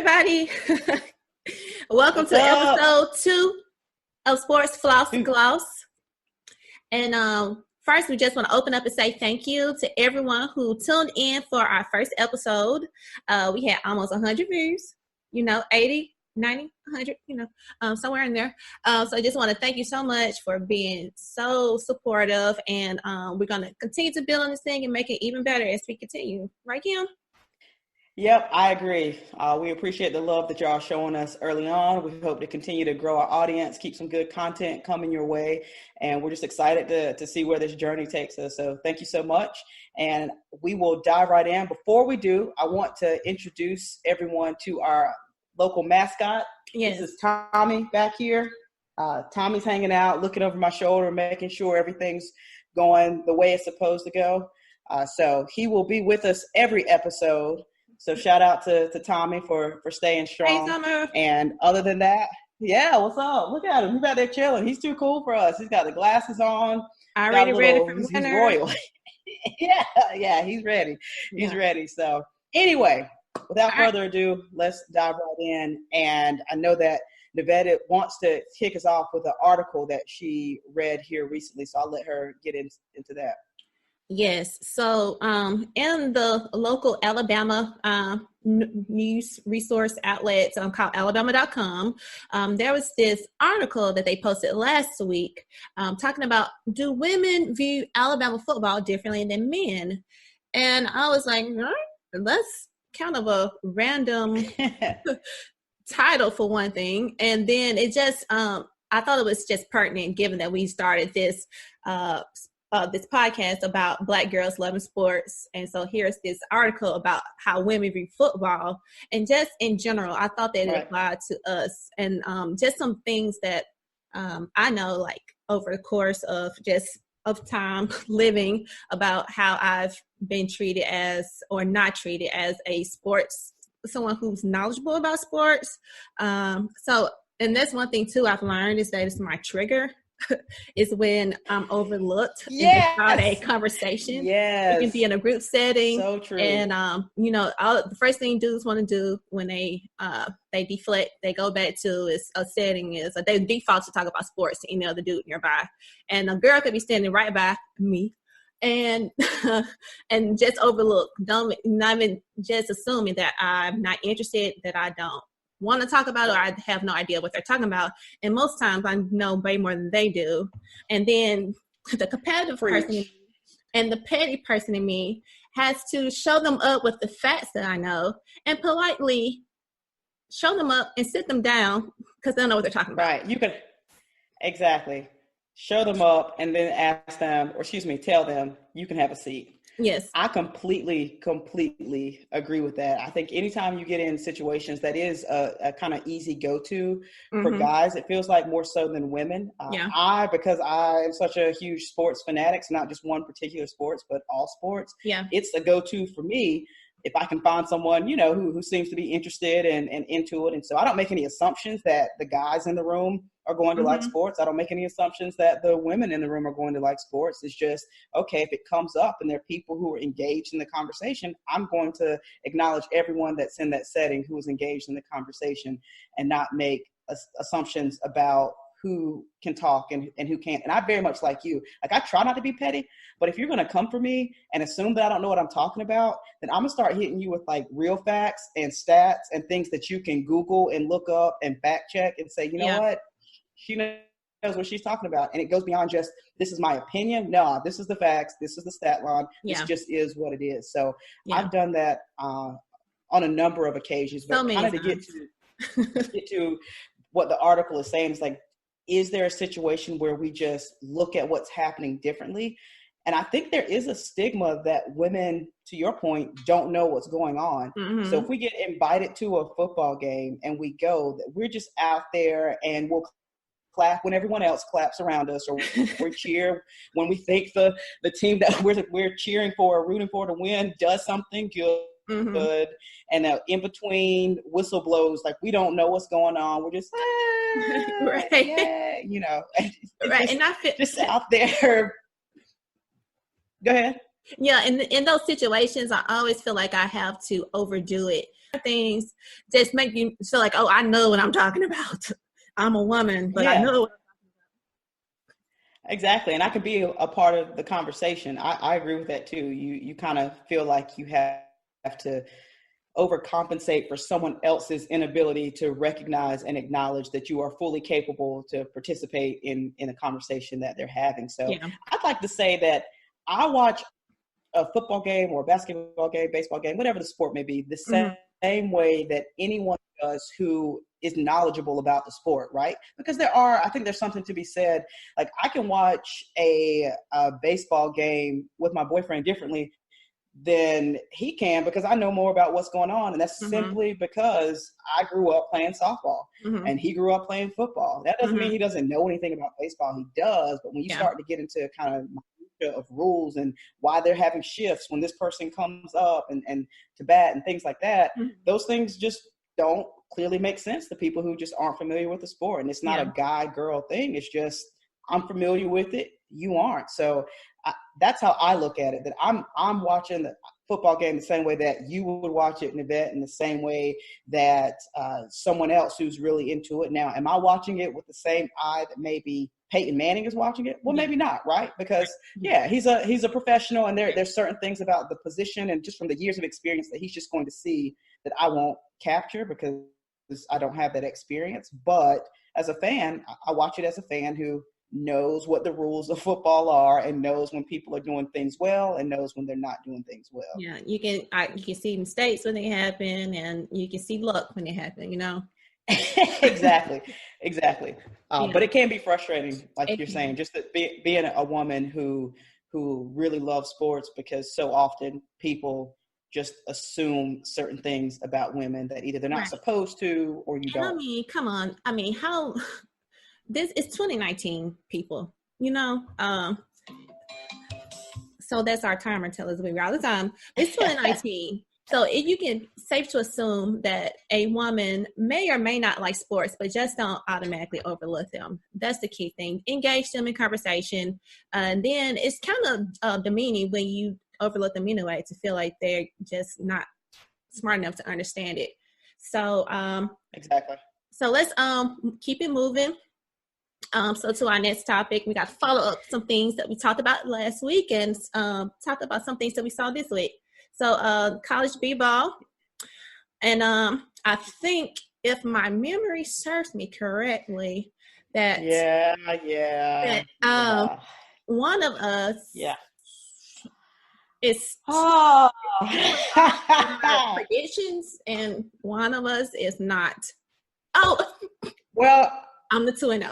everybody. Welcome What's to up? episode 2 of SportsFlossGloss. And first, we just want to open up and say thank you to everyone who tuned in for our first episode. We had almost 100 views, 80, 90, 100, somewhere in there. So I just want to thank you so much for being so supportive. And we're going to continue to build on this thing and make it even better as we continue. Right, Kim? Yep, I agree. We appreciate the love that y'all are showing us early on. We hope to continue to grow our audience, keep some good content coming your way. And we're just excited to see where this journey takes us. So thank you so much. And we will dive right in. Before we do, I want to introduce everyone to our local mascot. Yes. This is Tommy back here. Tommy's hanging out, looking over my shoulder, making sure everything's going the way it's supposed to go. So he will be with us every episode. So shout out to Tommy for staying strong. Hey, Summer. And other than that, yeah, what's up? Look at him. He's out there chilling. He's too cool for us. He's got the glasses on. Already ready for he's winter. royal. yeah, he's ready. He's ready. So anyway, without further ado, let's dive right in. And I know that Nevette wants to kick us off with an article that she read here recently. So I'll let her get into that. Yes. So in the local Alabama news resource outlet called Alabama.com, there was this article that they posted last week talking about, do women view Alabama football differently than men? And I was like, that's kind of a random title for one thing. And then it just, I thought it was just pertinent given that we started this podcast about Black girls loving sports. And so here's this article about how women view football. And just in general, I thought that it applied to us. And just some things that I know, like over the course of time living, about how I've been treated as, or not treated as, someone who's knowledgeable about sports. And that's one thing too I've learned, is that it's my trigger. Is when I'm overlooked in a conversation. Yes. You can be in a group setting. So true. And, the first thing dudes want to do when they deflect, they go back to a setting is they default to talk about sports to any other dude nearby. And a girl could be standing right by me and and just overlook, not even just assuming that I'm not interested, that I don't want to talk about it, or I have no idea what they're talking about. And most times I know way more than they do. And then the competitive person and the petty person in me has to show them up with the facts that I know and politely show them up and sit them down because they don't know what they're talking about. Right. You can exactly show them up and then tell them you can have a seat. Yes. I completely agree with that. I think anytime you get in situations that is a kind of easy go-to for guys, it feels like more so than women. Because I am such a huge sports fanatic, so not just one particular sports, but all sports. Yeah. It's a go-to for me if I can find someone, who seems to be interested and into it. And so I don't make any assumptions that the guys in the room are going to like sports. I don't make any assumptions that the women in the room are going to like sports. It's just, okay, if it comes up and there are people who are engaged in the conversation, I'm going to acknowledge everyone that's in that setting who is engaged in the conversation and not make assumptions about who can talk and who can't. And I very much like you. Like, I try not to be petty, but if you're going to come for me and assume that I don't know what I'm talking about, then I'm going to start hitting you with like real facts and stats and things that you can Google and look up and fact check and say, you know what? She knows what she's talking about. And it goes beyond just, this is my opinion. No, this is the facts. This is the stat line. This just is what it is. So I've done that on a number of occasions. But kind of to get to what the article is saying is like, is there a situation where we just look at what's happening differently? And I think there is a stigma that women, to your point, don't know what's going on. So if we get invited to a football game and we go, that we're just out there and we'll clap when everyone else claps around us, or we cheer when we think the team that we're cheering for or rooting for to win does something good. And in between whistle blows, like we don't know what's going on. We're just right. Yeah, right. And I feel just out there. Go ahead. Yeah, in those situations, I always feel like I have to overdo it. Things just make you feel like, oh, I know what I'm talking about. I'm a woman, but I know. Exactly. And I could be a part of the conversation. I agree with that too. You kind of feel like you have to overcompensate for someone else's inability to recognize and acknowledge that you are fully capable to participate in a conversation that they're having. So I'd like to say that I watch a football game or a basketball game, baseball game, whatever the sport may be, the same way that anyone does who is knowledgeable about the sport, right? Because I think there's something to be said. Like, I can watch a baseball game with my boyfriend differently than he can because I know more about what's going on. And that's simply because I grew up playing softball and he grew up playing football. That doesn't mean he doesn't know anything about baseball. He does. But when you start to get into kind of of rules and why they're having shifts when this person comes up and to bat and things like that, those things just don't clearly make sense to people who just aren't familiar with the sport. And it's not a guy girl thing. It's just, I'm familiar with it, you aren't. So that's how I look at it, that I'm watching the football game the same way that you would watch it, Nevette, in the same way that someone else who's really into it. Now, am I watching it with the same eye that maybe Peyton Manning is watching it? Well, maybe not, right? Because he's a professional, and there's certain things about the position and just from the years of experience that he's just going to see that I won't capture because I don't have that experience. But as a fan, I watch it as a fan who knows what the rules of football are and knows when people are doing things well and knows when they're not doing things well. Yeah, you can see mistakes when they happen, and you can see luck when they happen, you know. Exactly. But it can be frustrating, like you're saying, just being a woman who really loves sports, because so often people just assume certain things about women that either they're not supposed to or you don't. I mean, come on. I mean, how this is 2019, people, you know. So that's our timer tell us we all the time. It's 2019. So if you can safe to assume that a woman may or may not like sports, but just don't automatically overlook them. That's the key thing. Engage them in conversation. And then it's kind of demeaning when you overlook them anyway, to feel like they're just not smart enough to understand it. So exactly. So let's keep it moving. So to our next topic, we got to follow up some things that we talked about last week and talk about some things that we saw this week. So college b-ball, and I think if my memory serves me correctly, that one of us is predictions and one of us is not. Oh, well, I'm the 2-0.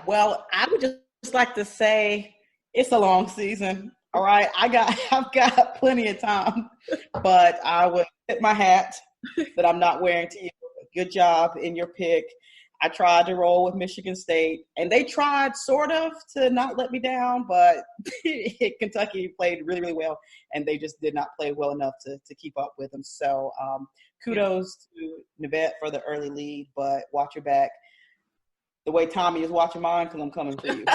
Well, I would just like to say it's a long season. All right, I've got plenty of time, but I would tip my hat that I'm not wearing to you. Good job in your pick. I tried to roll with Michigan State, and they tried sort of to not let me down, but Kentucky played really, really well, and they just did not play well enough to keep up with them. So kudos to Nevette for the early lead, but watch your back. The way Tommy is watching mine, because I'm coming for you.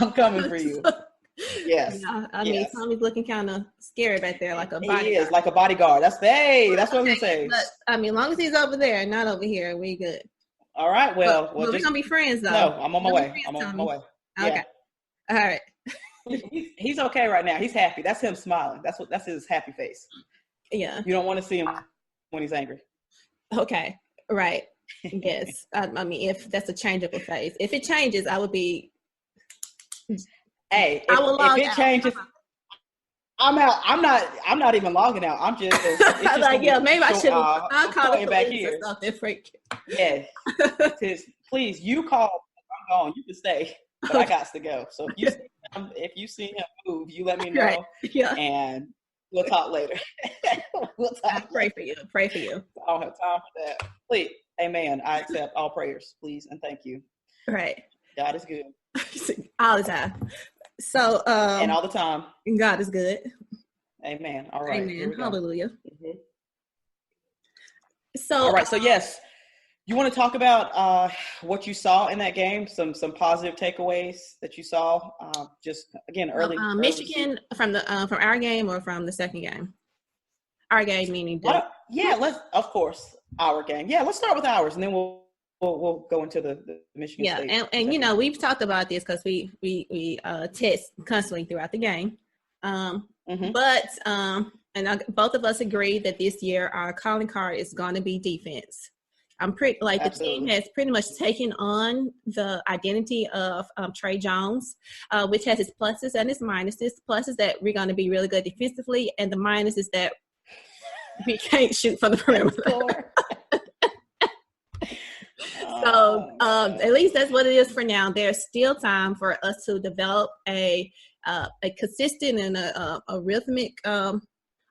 I'm coming for you. Yes. Yeah, I mean, Tommy's looking kind of scary back there, like a bodyguard. He is like a bodyguard. That's what I'm gonna say. But I mean, as long as he's over there, not over here, we good. All right. Well, we're gonna be friends though. No, I'm on my way. Okay. Yeah. All right. He's okay right now. He's happy. That's him smiling. That's his happy face. Yeah. You don't want to see him when he's angry. Okay. Right. Yes. I mean, if that's a change of a phase. If it changes, I would be. Hey, if it changes, I'm out. I'm not even logging out. I'm just like, maybe I should. I'll call it back here. Yeah. Please, you call. I'm gone. You can stay, but I got to go. So if you see him move, you let me know. Right. Yeah. And we'll talk later. I'll pray for you. Pray for you. I don't have time for that. Please, amen. I accept all prayers, please, and thank you. Right. God is good. All the time. So and all the time. God is good. Amen. All right. Amen. Hallelujah. Mm-hmm. So all right. So yes, You want to talk about what you saw in that game? Some positive takeaways that you saw. Just again, early Michigan from our game or from the second game. Our game meaning. Let's of course our game. Yeah, let's start with ours, and then we'll go into the Michigan State. Yeah, and we've talked about this because we test constantly throughout the game. But both of us agree that this year our calling card is going to be defense. I'm pretty the team has pretty much taken on the identity of Trey Jones, which has its pluses and its minuses. Pluses that we're going to be really good defensively, and the minus is that we can't shoot from the perimeter. So at least that's what it is for now. There's still time for us to develop a consistent and a rhythmic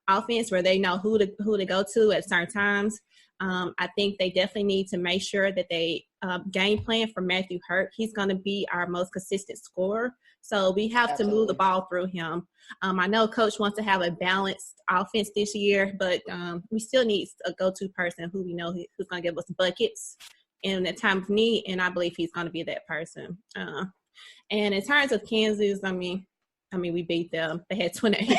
offense where they know who to go to at certain times. I think they definitely need to make sure that they game plan for Matthew Hurt. He's going to be our most consistent scorer. So we have to move the ball through him. I know Coach wants to have a balanced offense this year, but we still need a go-to person who we know who's going to give us buckets in a time of need, and I believe he's going to be that person. And in terms of Kansas, I mean, we beat them. They had 28.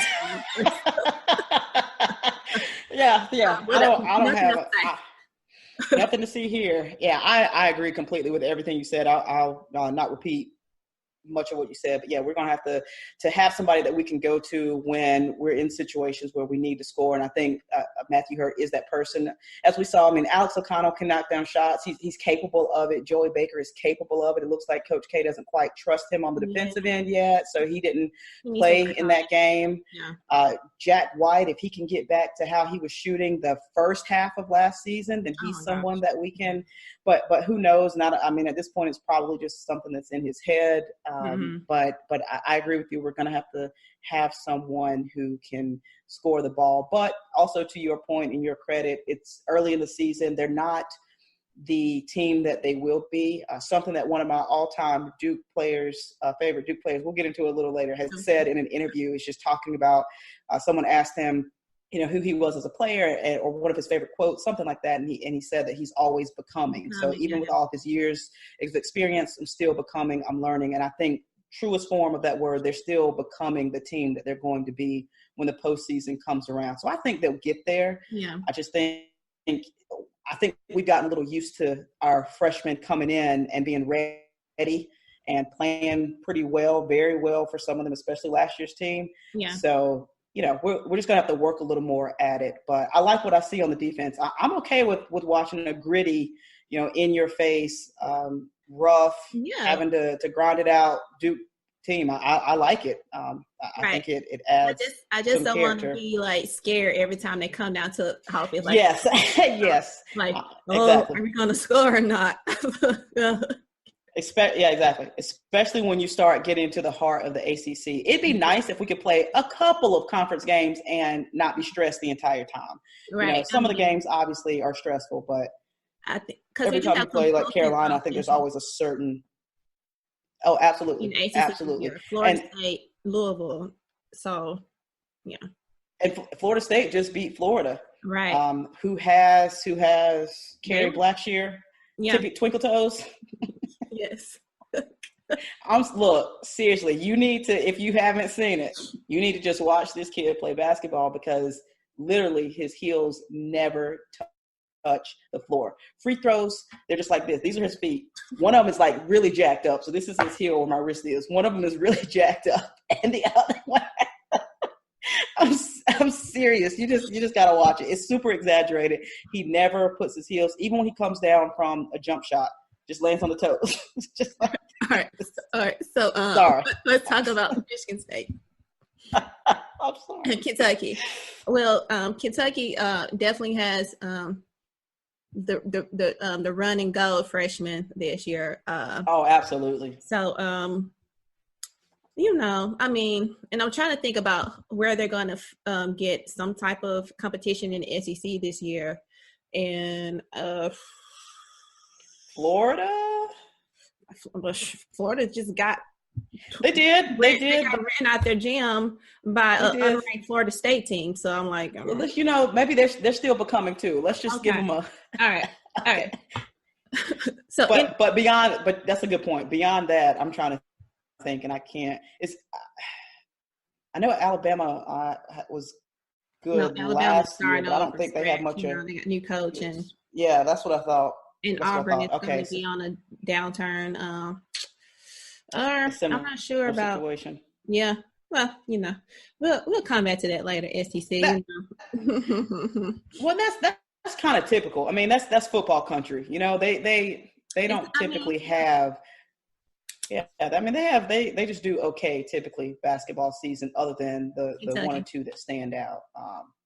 Yeah. I don't have nothing to see here. Yeah, I agree completely with everything you said. I'll not repeat much of what you said, but yeah, we're gonna have to have somebody that we can go to when we're in situations where we need to score. And I think Matthew Hurt is that person. As we saw, I mean, Alex O'Connell can knock down shots. He's capable of it. Joey Baker is capable of it. It looks like Coach K doesn't quite trust him on the defensive end yet, so he didn't play in that game. Yeah. Jack White, if he can get back to how he was shooting the first half of last season, then he's someone that we can. But who knows? At this point, it's probably just something that's in his head. But I agree with you. We're going to have someone who can score the ball. But also, to your point and your credit, it's early in the season. They're not the team that they will be. Something that one of my all-time Duke players, favorite Duke players, we'll get into a little later, has said in an interview. He's just talking about someone asked him, who he was as a player or one of his favorite quotes, something like that. And he said that he's always becoming. So even with all of his years of experience, I'm still becoming, I'm learning. And I think truest form of that word, they're still becoming the team that they're going to be when the postseason comes around. So I think they'll get there. Yeah. I just think we've gotten a little used to our freshmen coming in and being ready and playing pretty well, very well for some of them, especially last year's team. Yeah. So, we're just going to have to work a little more at it. But I like what I see on the defense. I'm okay with watching a gritty, in your face, rough, having to grind it out Duke team. I like it. I think it adds I just don't want to be scared every time they come down to offense. Yes. Yes. Exactly. Are we going to score or not? Exactly. Especially when you start getting into the heart of the ACC. It'd be nice if we could play a couple of conference games and not be stressed the entire time. Right. Some of the games obviously are stressful, but I think every time you play like Carolina, I think there's always a certain. Oh, absolutely, absolutely. Florida State, Louisville. So, yeah. And Florida State just beat Florida. Right. Who has Carrie Blackshear? Yeah. Twinkle Toes. Yes. Look, seriously, you need to, if you haven't seen it, you need to just watch this kid play basketball because literally his heels never touch the floor. Free throws, they're just like this. These are his feet. One of them is really jacked up. So this is his heel where my wrist is. One of them is really jacked up. And the other one, I'm serious. You just got to watch it. It's super exaggerated. He never puts his heels, even when he comes down from a jump shot, just lands on the toes. Just like all right. So sorry. Let's talk about Michigan State. I'm sorry. Kentucky. Well, Kentucky definitely has the run and go freshman this year. Absolutely. So and I'm trying to think about where they're going to get some type of competition in the SEC this year, and Florida just got. They did. They got ran out their gym by an unranked Florida State team. So I'm like, maybe they're still becoming too. Let's just give them a. All right. But beyond, but that's a good point. Beyond that, I'm trying to think, and I can't. I know Alabama was good last year, but I don't think they have much. They got new coach, and that's what I thought. And Auburn is going to be on a downturn. I'm not sure about situation. Yeah, well, we'll come back to that later. SEC. Well, that's kind of typical. I mean, that's football country. They don't typically have. Yeah, I mean they just do okay typically basketball season, other than the one or two that stand out.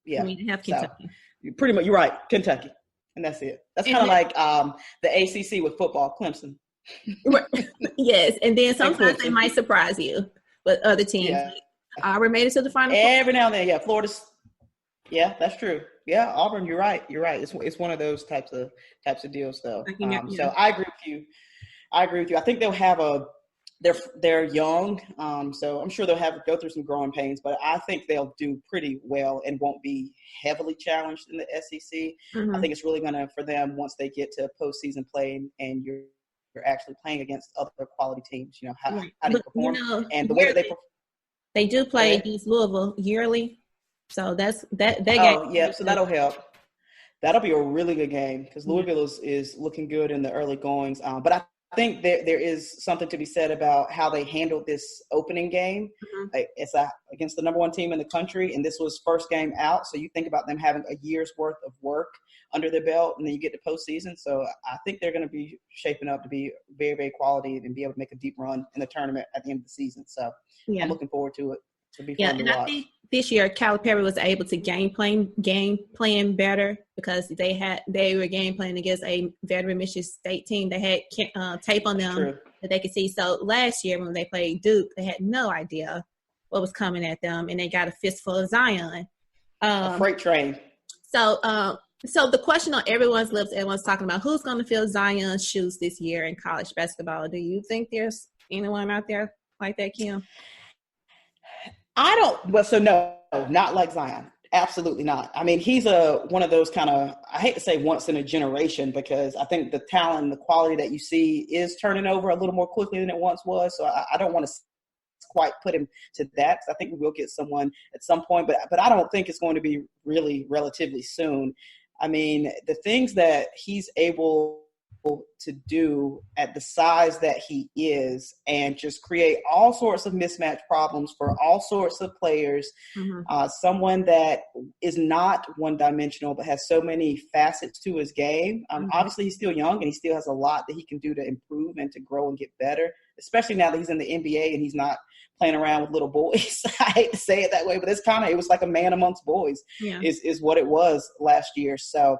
They have Kentucky. So, pretty much, you're right, Kentucky, and that's it. That's kind of like the ACC with football, Clemson. Yes, and then sometimes they might surprise you with other teams. Yeah. Auburn made it to the final. Every now and then, Florida's. Yeah, that's true. Yeah, Auburn, you're right. It's one of those types of deals, though. So I agree with you. I think they'll have they're young, so I'm sure they'll go through some growing pains, but I think they'll do pretty well and won't be heavily challenged in the SEC. Mm-hmm. I think it's really gonna for them once they get to postseason play and you're actually playing against other quality teams. How do you perform? And the way that they do play against Louisville yearly, so that game. Oh yeah, so that'll help. That'll be a really good game because Louisville is looking good in the early goings. But I think there is something to be said about how they handled this opening game. Mm-hmm. It's against the number one team in the country, and this was first game out. So you think about them having a year's worth of work under their belt, and then you get to postseason. So I think they're going to be shaping up to be very, very quality and be able to make a deep run in the tournament at the end of the season. So I'm looking forward to it. I think this year Calipari was able to game plan better because they were game playing against a veteran Michigan State team. They had tape on them that they could see. So last year when they played Duke, they had no idea what was coming at them, and they got a fistful of Zion. A freight train. So the question on everyone's lips, everyone's talking about who's going to fill Zion's shoes this year in college basketball. Do you think there's anyone out there like that, Kim? I don't. Well, so no, not like Zion. Absolutely not. I mean, he's one of those kind of, I hate to say once in a generation, because I think the talent and the quality that you see is turning over a little more quickly than it once was. So I don't want to quite put him to that. I think we will get someone at some point, but I don't think it's going to be really relatively soon. I mean, the things that he's able to do at the size that he is and just create all sorts of mismatch problems for all sorts of players. Mm-hmm. Someone that is not one-dimensional but has so many facets to his game. Mm-hmm. Obviously, he's still young and he still has a lot that he can do to improve and to grow and get better, especially now that he's in the NBA and he's not playing around with little boys. I hate to say it that way, but it was like a man amongst boys is what it was last year. So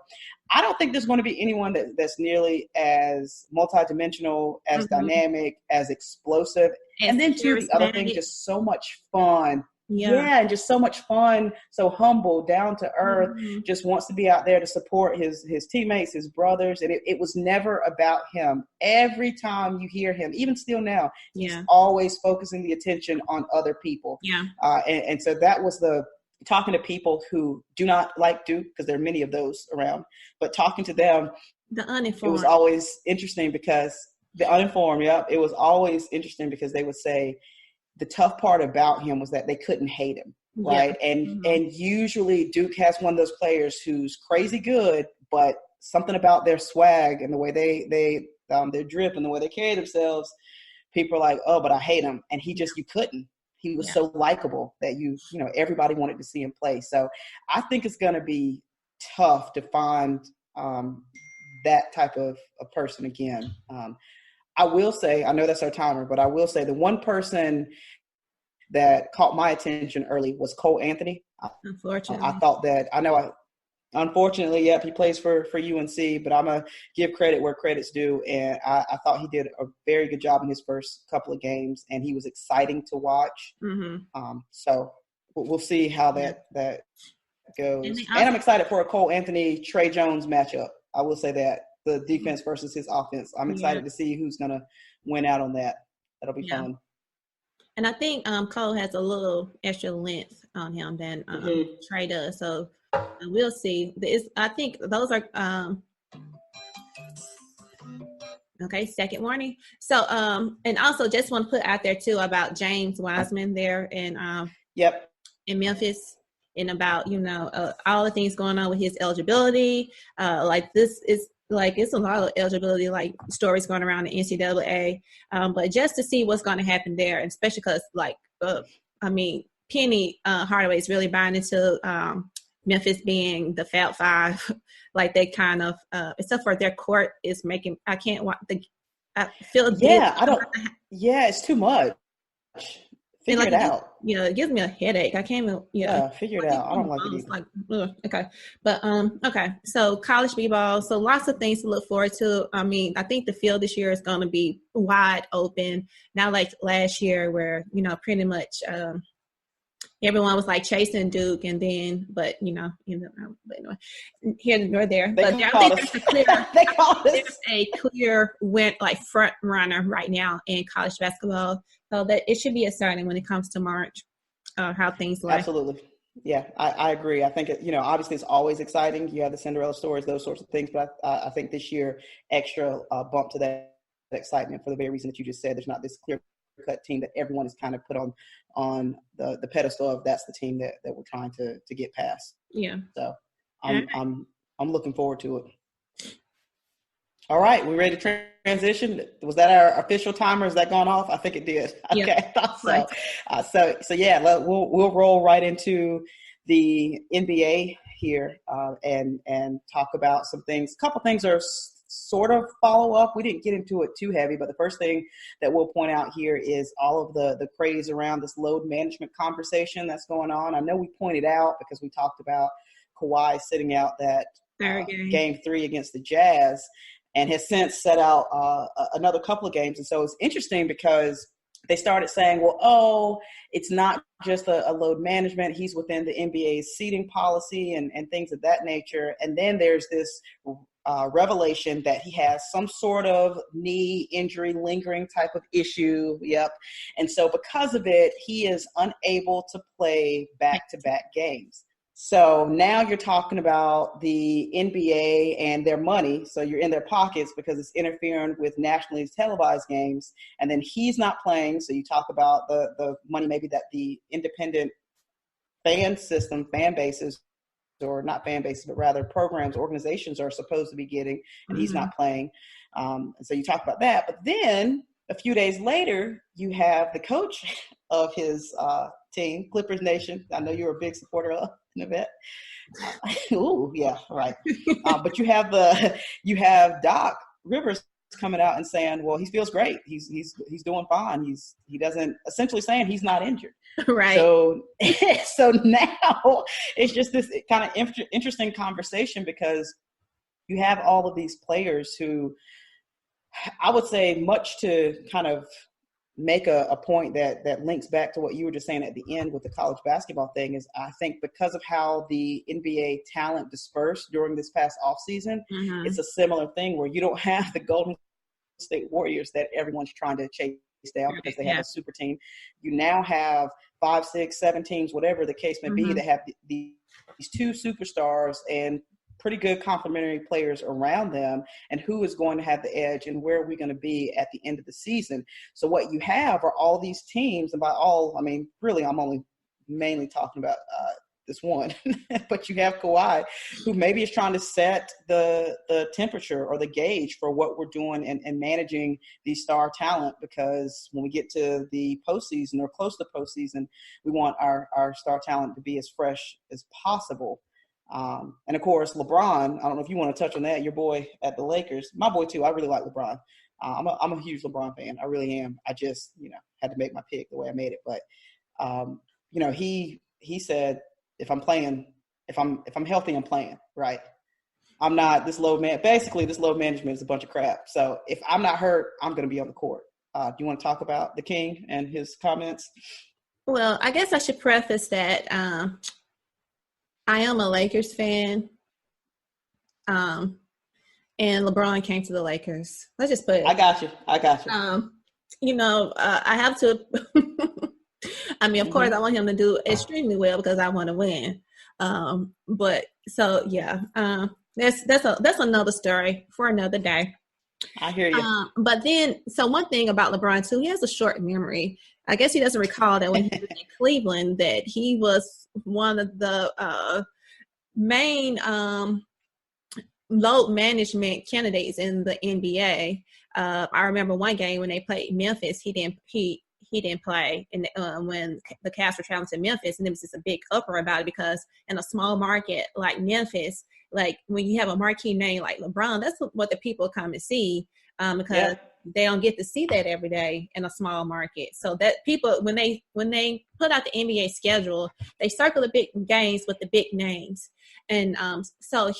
I don't think there's going to be anyone that's nearly as multidimensional, as mm-hmm. dynamic, as explosive. And then too, the other thing, just so much fun. Yeah, and just so much fun, so humble, down to earth, mm-hmm. just wants to be out there to support his teammates, his brothers. And it was never about him. Every time you hear him, even still now, he's always focusing the attention on other people. Yeah. And so that was talking to people who do not like Duke, because there are many of those around, but talking to them, the uninformed, it was always interesting because the uninformed, it was always interesting because they would say, the tough part about him was that they couldn't hate him, right? Yeah. And usually Duke has one of those players who's crazy good, but something about their swag and the way their drip and the way they carry themselves, people are like, oh, but I hate him. And you couldn't. He was so likable that everybody wanted to see him play. So I think it's going to be tough to find that type of a person again. I will say, I know that's our timer, but I will say the one person that caught my attention early was Cole Anthony. Unfortunately. I thought that, unfortunately, he plays for UNC, but I'm going to give credit where credit's due. And I thought he did a very good job in his first couple of games, and he was exciting to watch. Mm-hmm. So we'll see how that goes. And I'm excited for a Cole Anthony-Trey Jones matchup. I will say that. The defense versus his offense. I'm excited to see who's going to win out on that. That'll be fun. And I think Cole has a little extra length on him than Trey does. So we'll see. I think those are Okay, second warning. So, and also just want to put out there too about James Wiseman there in Memphis, and about all the things going on with his eligibility. Like this is like it's a lot of eligibility like stories going around the NCAA. But just to see what's going to happen there, and especially because Penny Hardaway is really buying into Memphis being the Fab Five. Like they kind of, except for their court is making. I can't watch the. I feel it's too much. Figure it out. It gives me a headache. I can't even. Figure it out. I don't like it either. Okay, but okay. So college b-ball. So lots of things to look forward to. I mean, I think the field this year is going to be wide open. Not like last year where pretty much. Everyone was like chasing Duke, and then, but anyway, here nor there. But I think there's a clear front runner right now in college basketball, so that it should be exciting when it comes to March, how things look. Absolutely, yeah, I agree. I think obviously it's always exciting. You have the Cinderella stories, those sorts of things, but I think this year extra bump to that excitement for the very reason that you just said. There's not this clear cut team that everyone is kind of put on the pedestal of. That's the team that we're trying to get past. Yeah. So I'm looking forward to it. All right, we ready to transition? Was that our official timer? Is that gone off? I think it did. Okay, yeah. I thought so. Right. So yeah, we'll roll right into the NBA here and talk about some things. A couple things are sort of follow up. We didn't get into it too heavy, but the first thing that we'll point out here is all of the craze around this load management conversation that's going on. I know we pointed out because we talked about Kawhi sitting out that game 3 against the Jazz and has since set out another couple of games. And so it's interesting because they started saying, well, it's not just a load management. He's within the NBA's seating policy and things of that nature. And then there's this revelation that he has some sort of knee injury, lingering type of issue. Yep. And so because of it, he is unable to play back-to-back games. So now you're talking about the NBA and their money. So you're in their pockets because it's interfering with nationally televised games. And then he's not playing. So you talk about the money maybe that the independent fan bases, or not fan bases, but rather programs, organizations are supposed to be getting, and he's not playing. And so you talk about that. But then a few days later, you have the coach of his team, Clippers Nation. I know you're a big supporter of Nevette. Ooh, yeah, right. But you have Doc Rivers coming out and saying, well, he feels great. He's doing fine. He doesn't, essentially saying he's not injured. Right. So now it's just this kind of interesting conversation because you have all of these players who I would say much to kind of make a point that links back to what you were just saying at the end with the college basketball thing is I think because of how the NBA talent dispersed during this past offseason, it's a similar thing where you don't have the Golden State Warriors that everyone's trying to chase down because they have a super team. You now have 5, 6, 7 teams, whatever the case may be, that have these 2 superstars and pretty good complementary players around them, and who is going to have the edge and where are we going to be at the end of the season. So what you have are all these teams, and by all, I mean, really I'm only mainly talking about this one, but you have Kawhi, who maybe is trying to set the temperature or the gauge for what we're doing and managing these star talent, because when we get to the postseason or close to postseason, we want our star talent to be as fresh as possible. And of course, LeBron, I don't know if you want to touch on that, your boy at the Lakers, my boy too. I really like LeBron. I'm a huge LeBron fan. I really am. I just, had to make my pick the way I made it. But, he said, if I'm healthy, I'm playing, right? I'm not this load management is a bunch of crap. So if I'm not hurt, I'm going to be on the court. Do you want to talk about the King and his comments? Well, I guess I should preface that I am a Lakers fan. And LeBron came to the Lakers. Let's just put it. I got you. I have to I mean, of course, I want him to do extremely well because I want to win. But so, yeah, that's another story for another day. I hear you. But then, so one thing about LeBron too, he has a short memory. I guess he doesn't recall that when he was in Cleveland, that he was one of the main load management candidates in the NBA. I remember one game when they played Memphis, he didn't play, and when the Cavs were traveling to Memphis, and there was just a big uproar about it because in a small market like Memphis, like when you have a marquee name like LeBron, that's what the people come and see, because they don't get to see that every day in a small market. So that people, when they put out the NBA schedule, they circle the big games with the big names, and so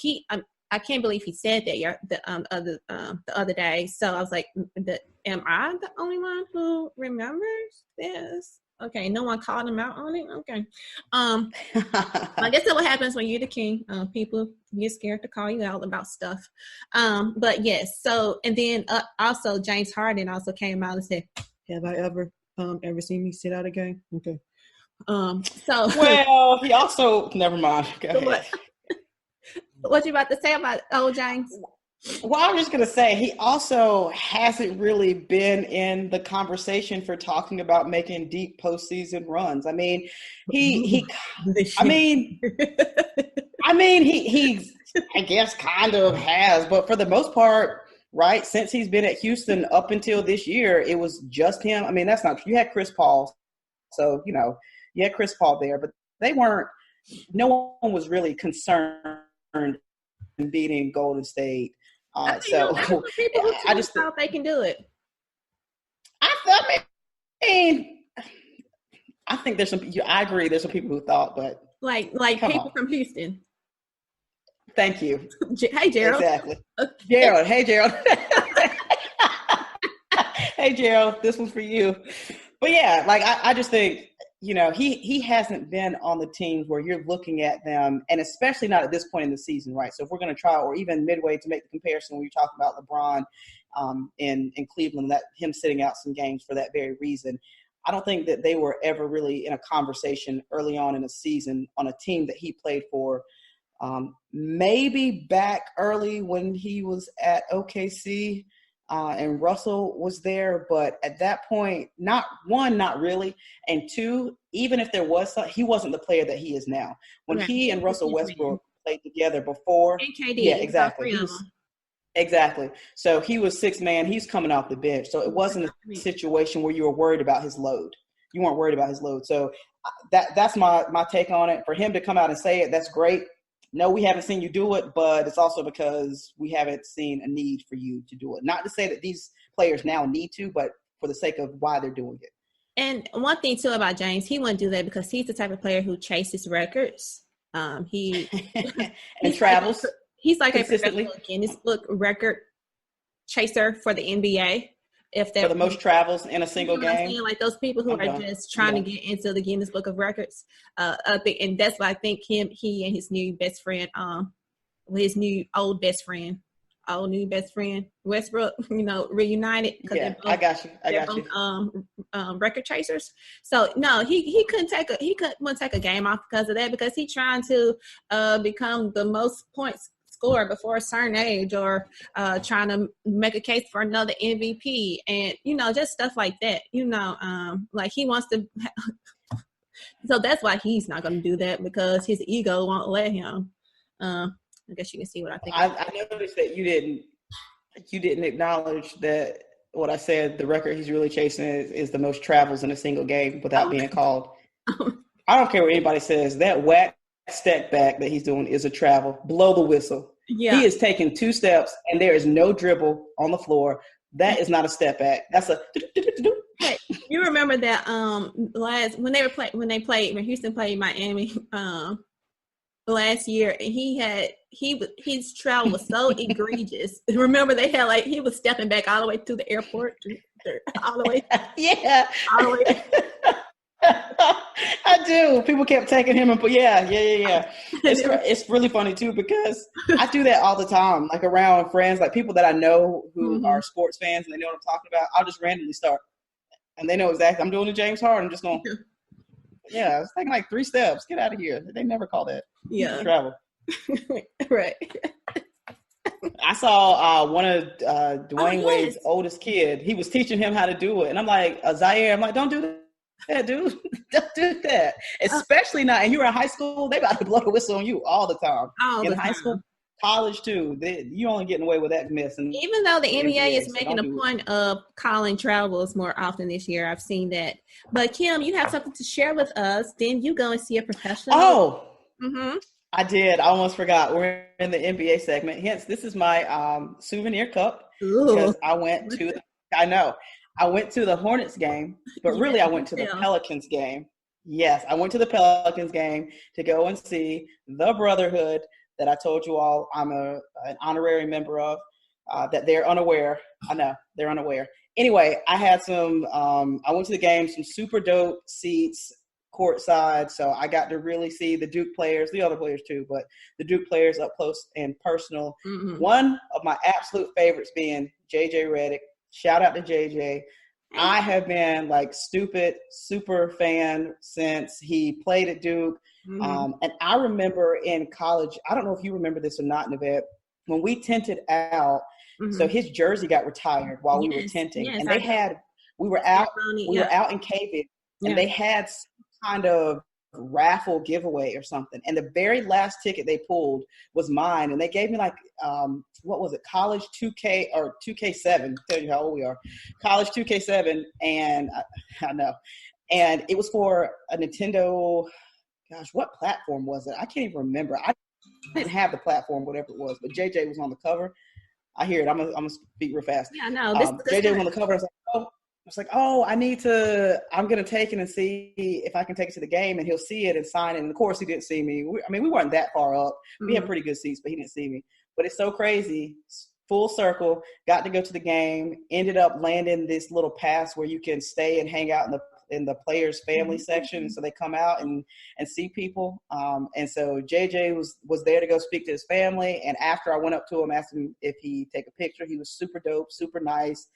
I can't believe he said that the other day. So I was like, am I the only one who remembers this? Okay, no one called him out on it. Okay, I guess that's what happens when you're the king. People get scared to call you out about stuff. But yes. So and then also James Harden also came out and said, "Have I ever seen me sit out a game?" Okay. So well, he also never mind. Go ahead. What you about to say about old James? Well, I was just going to say, he also hasn't really been in the conversation for talking about making deep postseason runs. I mean, he I guess kind of has, but for the most part, right, since he's been at Houston up until this year, it was just him. I mean, that's not true. You had Chris Paul. So, you had Chris Paul there, but no one was really concerned in beating Golden State. I just thought they can do it. I think there's some. I agree. There's some people who thought, but like people from Houston. Thank you. Hey, Gerald. Exactly. Gerald. Hey, Gerald. Hey, Gerald. This one's for you. But yeah, like I just think, he hasn't been on the teams where you're looking at them, and especially not at this point in the season, right? So if we're going to try, or even midway to make the comparison when you're talking about LeBron in Cleveland, that him sitting out some games for that very reason, I don't think that they were ever really in a conversation early on in the season on a team that he played for. Maybe back early when he was at OKC. And Russell was there, but at that point, not really, and two, even if there was he wasn't the player that he is now. When he and Russell Westbrook played together before, KD, exactly, exactly. So he was sixth man. He's coming off the bench, so it wasn't a situation where you were worried about his load. You weren't worried about his load. So that's my take on it. For him to come out and say it, that's great. No, we haven't seen you do it, but it's also because we haven't seen a need for you to do it. Not to say that these players now need to, but for the sake of why they're doing it. And one thing, too, about James, he wouldn't do that because he's the type of player who chases records. He travels. He's like a professional Guinness Book record chaser for the NBA. For the most travels in a single game. Like those people who are just trying to get into the Guinness Book of Records. And that's why I think he and his new best friend, his new old new best friend, Westbrook, reunited. Yeah, I got you. Record chasers. So no, he wouldn't take a game off because of that, because he's trying to become the most points score before a certain age, or trying to make a case for another MVP, and just stuff like that. Like he wants to. So that's why he's not going to do that, because his ego won't let him. I guess you can see what I think. I noticed that you didn't acknowledge that what I said. The record he's really chasing is the most travels in a single game without being called. I don't care what anybody says. That whack step back that he's doing is a travel. Blow the whistle. Yeah. He is taking 2 steps and there is no dribble on the floor. That is not a step back. That's a. Hey, you remember that when Houston played Miami last year, and his travel was so egregious. Remember they had he was stepping back all the way to the airport, all the way. Yeah. All the way. I do. People kept taking him, yeah. It's really funny too, because I do that all the time, like around friends, like people that I know who are sports fans and they know what I'm talking about. I'll just randomly start, and they know exactly. I'm doing the James Harden. I'm just going. Yeah, it's taking like 3 steps. Get out of here. They never call that. Yeah. Travel. Right. I saw one of Dwayne Wade's yes. oldest kid. He was teaching him how to do it. And I'm like, Zaire, I'm like, don't do that, dude. Don't do that. Especially not, and you're in high school, they about to blow the whistle on you all the time. In high school, college too. You only getting away with that mess. And even though the NBA is making a point of calling travels more often this year, I've seen that. But Kim, you have something to share with us. Didn't you go and see a professional? Oh, I did. I almost forgot. We're in the NBA segment. Hence, this is my souvenir cup. Ooh. Because I went to the Hornets game, but really I went to the Pelicans game. Yes, I went to the Pelicans game to go and see the Brotherhood that I told you all I'm an honorary member of, that they're unaware. I know, they're unaware. Anyway, I had I went to the game, some super dope seats, courtside, so I got to really see the Duke players, the other players too, but the Duke players up close and personal. One of my absolute favorites being JJ Redick. Shout out to JJ. I have been like super fan since he played at Duke. And I remember in college, I don't know if you remember this or not, Nevette, when we tented out, so his jersey got retired while we were tenting. And we were out in Cave, and they had some kind of raffle giveaway or something. And the very last ticket they pulled was mine. And they gave me like, what was it? College 2K or 2K7. Tell you how old we are. College 2K7. And I know. And it was for a Nintendo. Gosh, what platform was it? I can't even remember. I didn't have the platform, whatever it was, but JJ was on the cover. I hear it. I'm gonna speak real fast. Yeah, no. JJ was on the cover. I was like, I'm going to take it and see if I can take it to the game, and he'll see it and sign it. And of course he didn't see me. We weren't that far up. We had pretty good seats, but he didn't see me. But it's so crazy. Full circle, got to go to the game, ended up landing this little pass where you can stay and hang out in the players' family section. So they come out and see people. And so JJ was there to go speak to his family. And after I went up to him, asked him if he'd take a picture. He was super dope, super nice.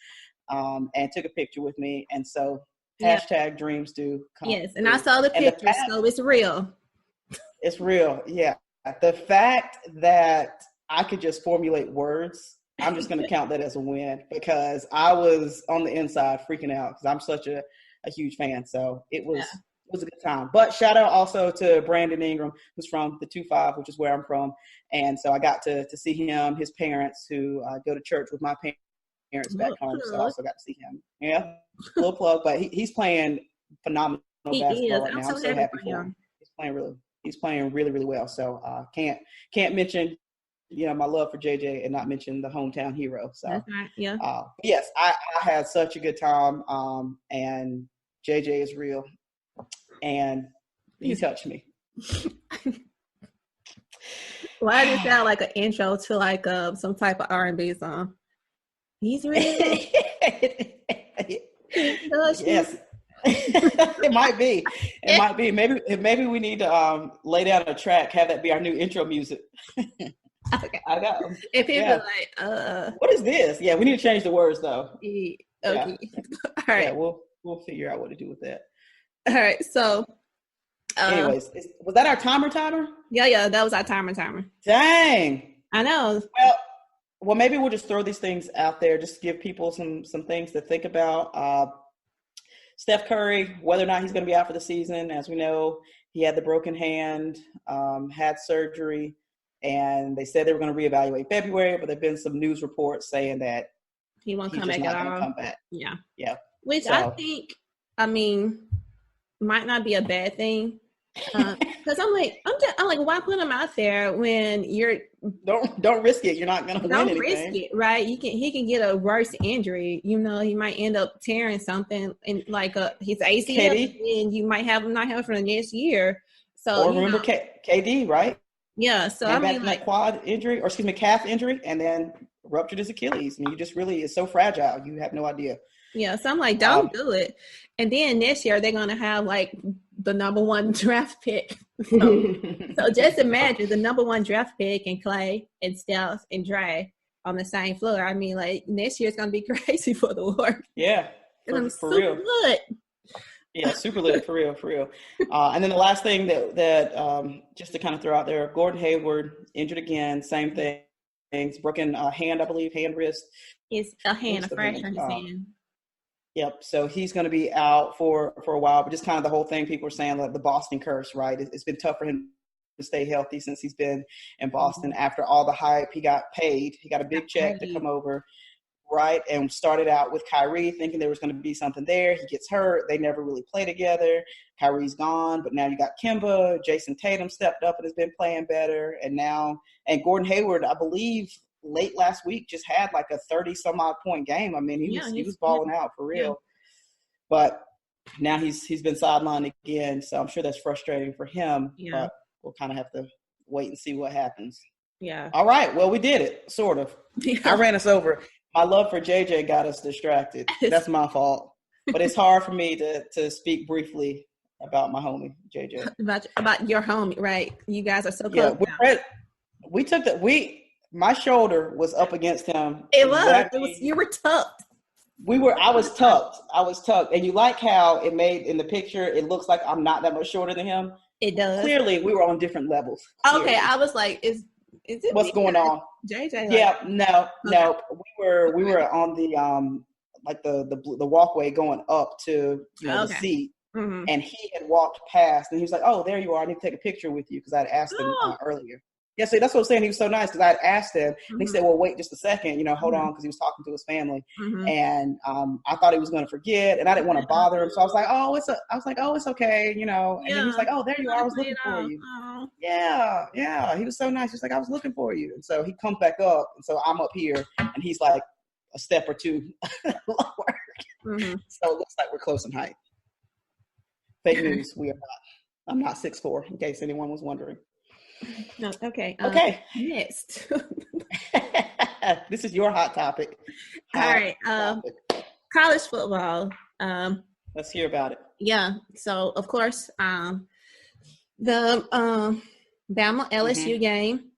And took a picture with me. And so hashtag dreams do come. Yes, and I saw the picture, so it's real. It's real, yeah. The fact that I could just formulate words, I'm just going to count that as a win, because I was on the inside freaking out because I'm such a huge fan. So it was a good time. But shout out also to Brandon Ingram, who's from the 2-5, which is where I'm from. And so I got to see him, his parents, who go to church with my parents back home. So I also got to see him. Yeah, little plug. But he's playing phenomenal basketball right now. I'm so happy for him. He's playing really, really well. So can't mention my love for JJ and not mention the hometown hero. So that's right. Yeah. Yes, I had such a good time. And JJ is real, and he touched me. Why does it sound like an intro to like some type of R&B song? He's real. Yes. It might be. It might be. Maybe we need to lay down a track, have that be our new intro music. Okay. I know. If people like, what is this? Yeah, we need to change the words though. Okay. Yeah. All right. Yeah, we'll figure out what to do with that. All right. So anyways, was that our timer? Yeah, that was our timer. Dang. I know. Well, maybe we'll just throw these things out there, just to give people some things to think about. Steph Curry, whether or not he's going to be out for the season, as we know, he had the broken hand, had surgery, and they said they were going to reevaluate February, but there have been some news reports saying that he won't come back at all. Come back. Yeah. Which I think, might not be a bad thing. Because I'm like, why put him out there when you're don't risk it. You're not gonna win anything. Don't risk it, right? He can get a worse injury. He might end up tearing something in like his ACL, and you might not have it for the next year. So remember KD, right? Yeah. So that quad injury, or calf injury, and then ruptured his Achilles, and you just really is so fragile. You have no idea. Yeah. So I'm like, don't do it. And then next year they're gonna have like the number 1 draft pick. So just imagine the number 1 draft pick and Clay and Steph and Dre on the same floor. I mean, like next year it's gonna be crazy for the Warriors. Yeah, for real. Good. Yeah, super lit, for real. And then the last thing that just to kind of throw out there, Gordon Hayward injured again. Same thing. things. Broken hand, I believe, wrist. It's a fracture in his hand. Yep. So he's going to be out for a while, but just kind of the whole thing people are saying, like the Boston curse, right? It's been tough for him to stay healthy since he's been in Boston. After all the hype, he got paid. He got a big check to come over, right? And started out with Kyrie thinking there was going to be something there. He gets hurt. They never really play together. Kyrie's gone, but now you got Kemba. Jason Tatum stepped up and has been playing better. And Gordon Hayward, I believe, late last week just had like a 30-some-odd point game. I mean, he was balling out for real. Yeah. But now he's been sidelined again, so I'm sure that's frustrating for him. Yeah. But we'll kind of have to wait and see what happens. Yeah. All right. Well, we did it, sort of. Yeah. I ran us over. My love for JJ got us distracted. That's my fault. But it's hard for me to speak briefly about my homie, JJ. About your homie, right? You guys are so close. Yeah, my shoulder was up against him. It was. You were tucked. I was tucked. And you like how it made in the picture, it looks like I'm not that much shorter than him. It does. Clearly, we were on different levels. Okay, clearly. I was like, is it what's going on? JJ? Yeah, no. We were on the like the walkway going up to the seat. Mm-hmm. And he had walked past, and he was like, "Oh, there you are. I need to take a picture with you," because I had asked him earlier. Yeah, so that's what I'm saying. He was so nice because I had asked him, and he said, "Well, wait just a second, hold on," because he was talking to his family, and I thought he was going to forget, and I didn't want to bother him, so I was like, "Oh, it's okay," and then he was like, "Oh, there you are. I was looking for you." Yeah, he was so nice. He's like, "I was looking for you," and so he comes back up, and so I'm up here, and he's like a step or two lower. So it looks like we're close in height. Fake news. We are not. I'm not 6'4", in case anyone was wondering. No, okay. Next. This is your hot topic. All right. College football. Let's hear about it. Yeah. So, of course, the Bama LSU game,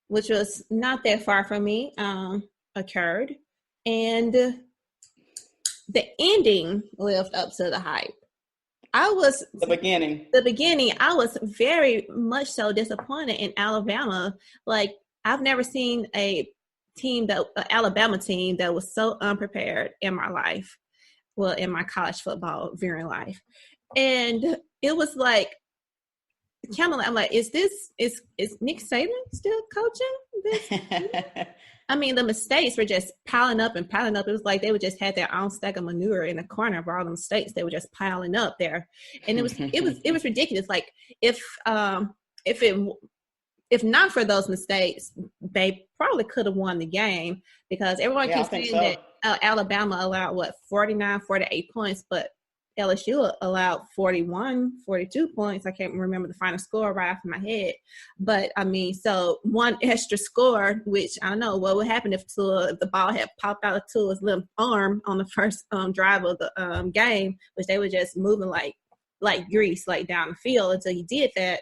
which was not that far from me, occurred. And the ending lived up to the hype. The beginning, I was very much so disappointed in Alabama. Like, I've never seen an Alabama team that was so unprepared in my life. Well, in my college football viewing life. And it was like, I'm like, is Nick Saban still coaching this? I mean, the mistakes were just piling up and piling up. It was like they would just had their own stack of manure in the corner of all the mistakes. They were just piling up there, and it was ridiculous. Like if not for those mistakes, they probably could have won the game because everyone keeps saying that Alabama allowed 48 points, but LSU allowed 42 points. I can't remember the final score right off my head. But, I mean, so one extra score, which I don't know what would happen if the ball had popped out of Tua's little arm on the first drive of the game, which they were just moving like grease, like down the field until he did that.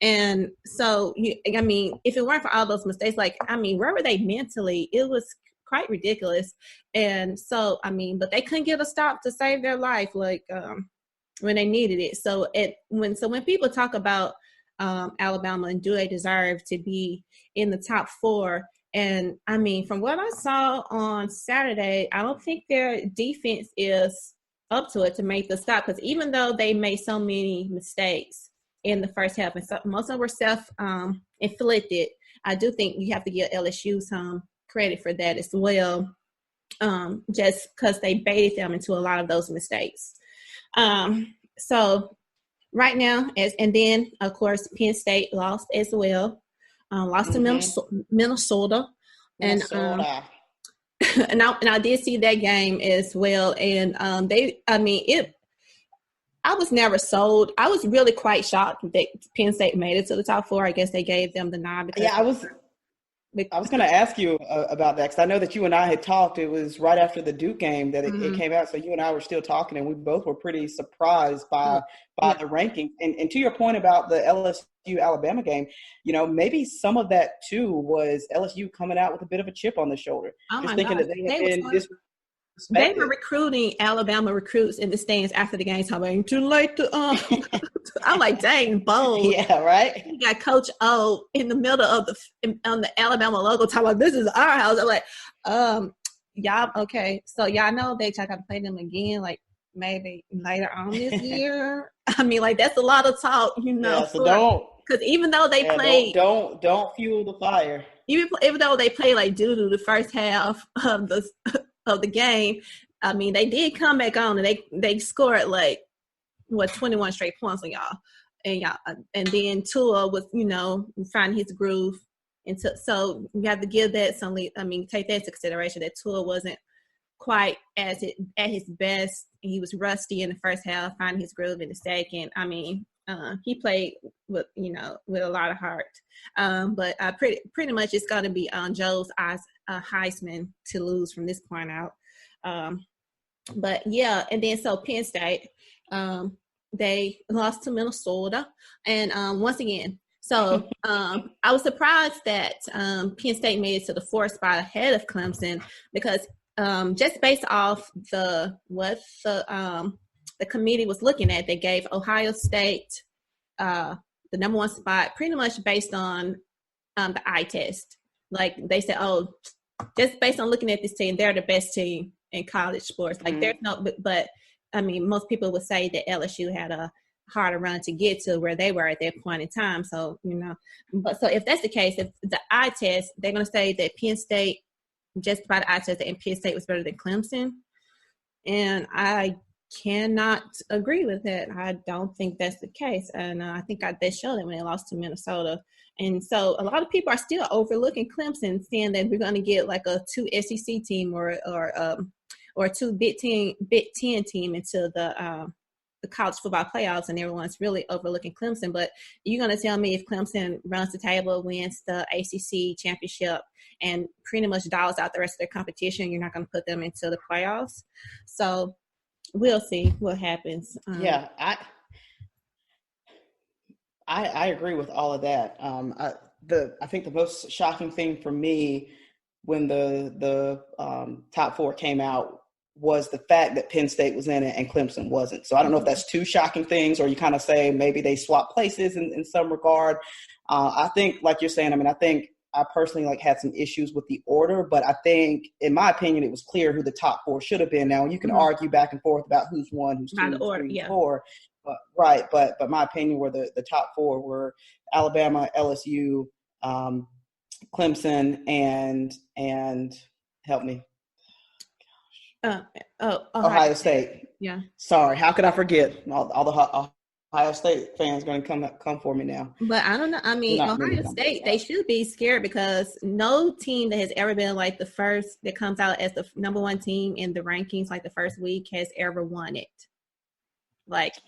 And so, I mean, if it weren't for all those mistakes, where were they mentally? It was quite ridiculous. And so, I mean, but they couldn't get a stop to save their life, when they needed it. So when people talk about Alabama and do they deserve to be in the top 4, and I mean, from what I saw on Saturday, I don't think their defense is up to it to make the stop, because even though they made so many mistakes in the first half, and so, most of them were self-inflicted, I do think you have to give LSU some credit for that as well, just because they baited them into a lot of those mistakes. So right now, and then of course Penn State lost as well, lost to Minnesota, and I did see that game as well, and I was never sold. I was really quite shocked that Penn State made it to the top 4. I guess they gave them the nod because I was going to ask you about that because I know that you and I had talked. It was right after the Duke game that it came out. So you and I were still talking, and we both were pretty surprised by the ranking. And to your point about the LSU-Alabama game, maybe some of that too was LSU coming out with a bit of a chip on the shoulder. Oh just thinking God. That they were recruiting Alabama recruits in the stands after the game, talking about too late to I'm like, dang, bold. Yeah, right. You got Coach O in the middle of on the Alabama logo talking about, this is our house. I'm like, y'all, okay. So y'all know they got to play them again, like maybe later on this year. I mean, like, that's a lot of talk, Yeah, so don't. Because even though they played, don't fuel the fire. Even though they played like doo-doo the first half of the game, I mean, they did come back on and they scored like 21 straight points on y'all. And then Tua was, finding his groove. And so you have to give that take that into consideration, that Tua wasn't quite at his best. He was rusty in the first half, finding his groove in the second. I mean, he played with a lot of heart. But pretty much it's going to be on Joe's Heisman to lose from this point out. But yeah, and then so Penn State, they lost to Minnesota, and once again, so I was surprised that Penn State made it to the 4th spot ahead of Clemson, because just based off what the committee was looking at, they gave Ohio State the number 1 spot pretty much based on the eye test. Like they said, just based on looking at this team, they're the best team in college sports. Like there's no, but I mean, most people would say that LSU had a harder run to get to where they were at that point in time. So, but so if that's the case, if the eye test, they're going to say that Penn State, just by the eye test, and Penn State was better than Clemson. And I cannot agree with that. I don't think that's the case. And I think they showed it when they lost to Minnesota. And so a lot of people are still overlooking Clemson, saying that we're going to get like a 2 SEC team or 2 Big Ten team into the college football playoffs, and everyone's really overlooking Clemson. But you're going to tell me if Clemson runs the table, wins the ACC championship, and pretty much dials out the rest of their competition, you're not going to put them into the playoffs? So we'll see what happens. Yeah, I agree with all of that. I think the most shocking thing for me when the top 4 came out was the fact that Penn State was in it and Clemson wasn't. So I don't know if that's 2 shocking things, or you kind of say maybe they swapped places in some regard. I think, like you're saying, I think I personally had some issues with the order, but I think, in my opinion, it was clear who the top 4 should have been. Now you can argue back and forth about who's 1, who's 2, who's 3, who's 4. But, right. But my opinion were the top 4 were Alabama, LSU, Clemson, and help me. Ohio State. Yeah. Sorry, how could I forget? All the Ohio State fans going to come for me now. But I don't know. I mean, Ohio State, they should be scared, because no team that has ever been like the first, that comes out as the number 1 team in the rankings like the first week, has ever won it.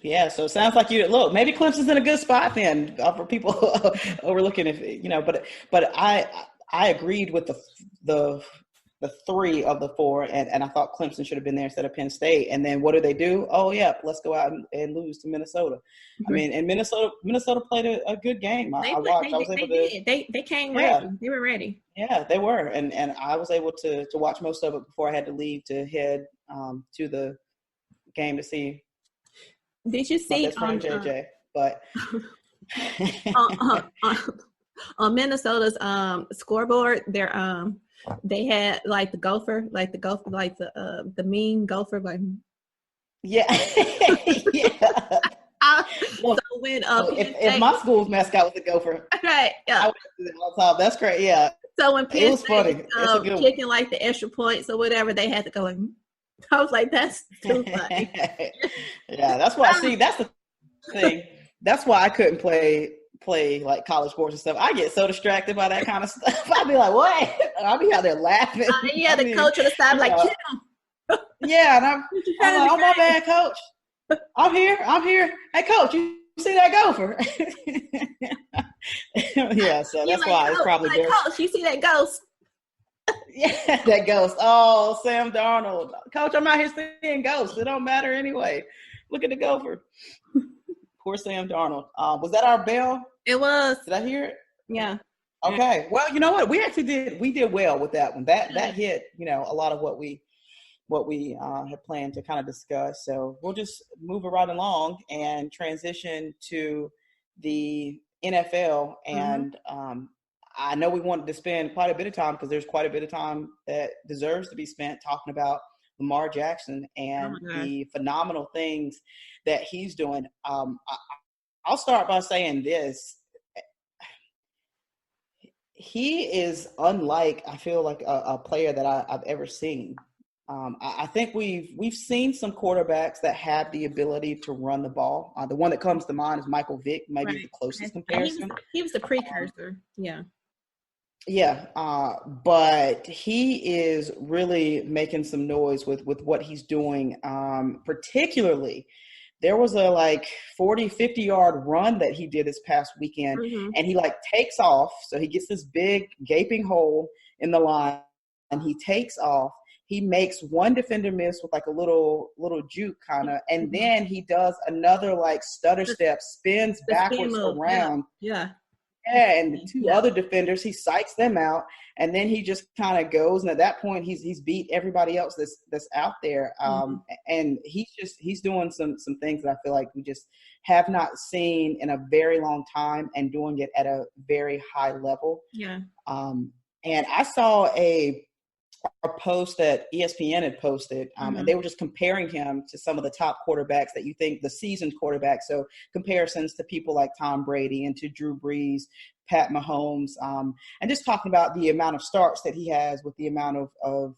Yeah, so it sounds like maybe Clemson's in a good spot then, for people overlooking, but I agreed with the 3 of the 4, and I thought Clemson should have been there instead of Penn State. And then what do? Oh yeah, let's go out and lose to Minnesota. Mm-hmm. I mean, and Minnesota played a good game. I watched. They came ready. They were ready. Yeah, they were, and I was able to watch most of it before I had to leave to head to the game to see. Did you see on JJ? But on Minnesota's scoreboard, they had the gopher, the mean gopher, yeah. So when if my school's mascot was a gopher, right? Yeah, I would do that all the time. That's great. Yeah. So when Penn State was kicking the extra points or whatever, they had to go. I was like, that's too funny. Yeah, that's why. See, that's the thing. That's why I couldn't play college sports and stuff. I get so distracted by that kind of stuff. I'd be like, what? I'll be out there laughing. The coach on the side like, Kim. Yeah, and I'm like, oh, my bad, coach. I'm here. Hey, coach, you see that gopher? Yeah, so that's why it's probably there. Coach, you see that ghost? Yeah, that ghost. Oh, Sam Darnold. Coach, I'm out here seeing ghosts. It don't matter anyway. Look at the gopher. Poor Sam Darnold. Was that our bell? It was. Did I hear it? Yeah. Okay. Well, you know what? We did well with that one. That hit, a lot of what we what we had planned to kind of discuss. So we'll just move it right along and transition to the NFL. And I know we wanted to spend quite a bit of time, because there's quite a bit of time that deserves to be spent talking about Lamar Jackson and the phenomenal things that he's doing. I'll start by saying this. He is unlike, I feel like, a player that I've ever seen. I think we've seen some quarterbacks that have the ability to run the ball. The one that comes to mind is Michael Vick, maybe the closest comparison. He was the precursor. Yeah, but he is really making some noise with what he's doing. Particularly, there was a 40, 50-yard run that he did this past weekend, and he takes off. So he gets this big gaping hole in the line, and he takes off. He makes one defender miss with a little juke kind of, and then he does another stutter step, spins backwards around. Yeah, and the two other defenders, he psychs them out, and then he just kind of goes. And at that point, he's beat everybody else that's out there. And he's doing some things that I feel like we just have not seen in a very long time, and doing it at a very high level. Yeah. And I saw a post that ESPN had posted, and they were just comparing him to some of the top quarterbacks that you think, the seasoned quarterbacks. So comparisons to people like Tom Brady and to Drew Brees, Pat Mahomes, and just talking about the amount of starts that he has with the amount of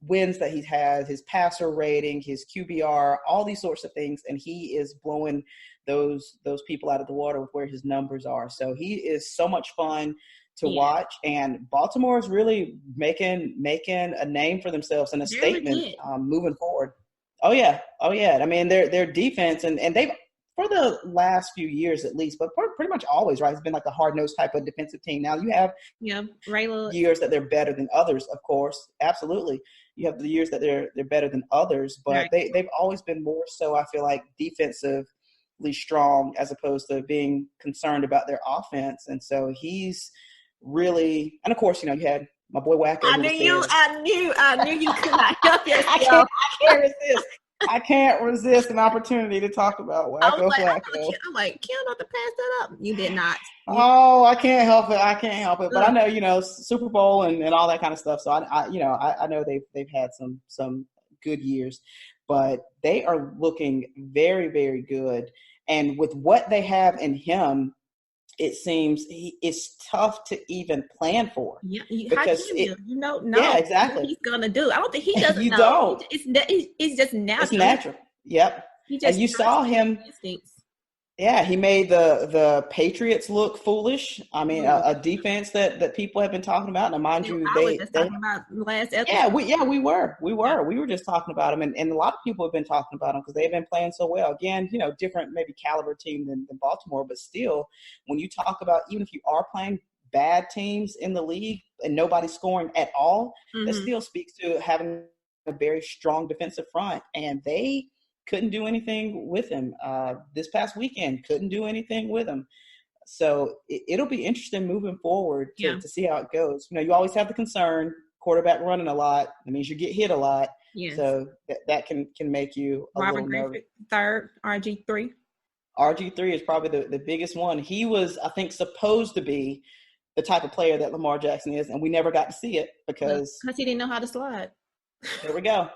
wins that he has, his passer rating, his QBR, all these sorts of things. And he is blowing those people out of the water with where his numbers are. So he is so much fun to watch, and Baltimore is really making a name for themselves and a statement moving forward. Oh yeah. I mean, their defense and they've, for the last few years at least, but pretty much always, right, it's been a hard-nosed type of defensive team. Now you have years that they're better than others, of course, absolutely. You have the years that they're better than others, but they've always been more so, I feel like, defensively strong as opposed to being concerned about their offense. And so he's really, and of course, you had my boy Wacko. I knew you could not help yourself. I can't resist an opportunity to talk about Wacko Flacco. I'm like, Kim, not to pass that up. You did not. Oh, I can't help it. But I know, Super Bowl and all that kind of stuff. So I know they've had some good years, but they are looking very, very good. And with what they have in him, it seems it's tough to even plan for. Yeah, because no. Yeah, exactly. What he's gonna do. I don't think he doesn't you know. Don't. It's just natural. It's natural. Yep. And you saw him. Instincts. Yeah, he made the Patriots look foolish. I mean, a defense that people have been talking about. Now, mind you, I was just talking about last episode. We were just talking about him, and a lot of people have been talking about him because they've been playing so well. Again, different maybe caliber team than Baltimore, but still, when you talk about, even if you are playing bad teams in the league and nobody's scoring at all, that still speaks to having a very strong defensive front, and they couldn't do anything with him this past weekend. Couldn't do anything with him. So it'll be interesting moving forward to see how it goes. You always have the concern, quarterback running a lot. That means you get hit a lot. Yes. So that can make you a Robert little Griffin, nervous. third, RG3. RG3 is probably the biggest one. He was, I think, supposed to be the type of player that Lamar Jackson is, and we never got to see it because he didn't know how to slide. There we go.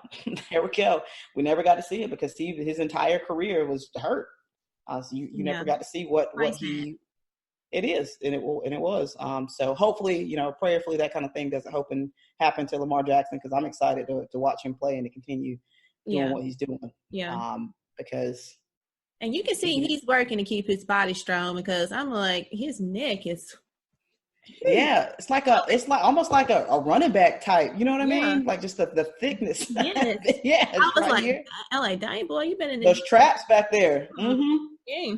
We never got to see it because his entire career was hurt. So you never got to see what it is, and it was. So hopefully, prayerfully, that kind of thing doesn't happen to Lamar Jackson, because I'm excited to watch him play and to continue doing what he's doing. Yeah. Because. And you can see he's working to keep his body strong, because I'm like, his neck is. Yeah, it's almost like a running back type. You know what I mean? Like just the thickness. Yes. Yeah. I was right here. I'm like, dang boy, you've been in those traps back there. Yeah.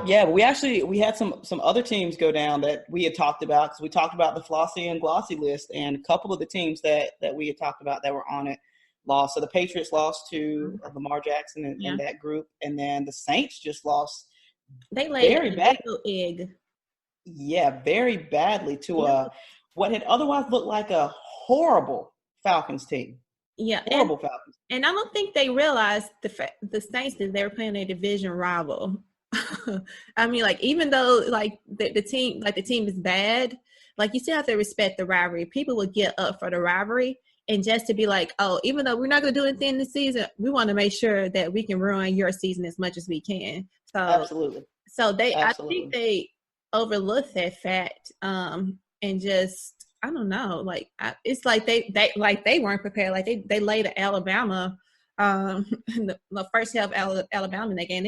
Yeah, we had some other teams go down that we had talked about, because we talked about the Flossy and Glossy list, and a couple of the teams that we had talked about that were on it lost. So the Patriots lost to Lamar Jackson and that group, and then the Saints just lost. They laid very bad egg. Yeah, very badly to what had otherwise looked like a horrible Falcons team. Yeah, horrible Falcons. And I don't think they realized the Saints that they were playing a division rival. I mean, like, even though like the team is bad, like, you still have to respect the rivalry. People will get up for the rivalry, and just to be like, oh, even though we're not going to do anything this season, we want to make sure that we can ruin your season as much as we can. So Absolutely. So I think they overlooked that fact, and just, I don't know, like, it's like they weren't prepared. Like they laid Alabama, in the first half of Alabama in that game.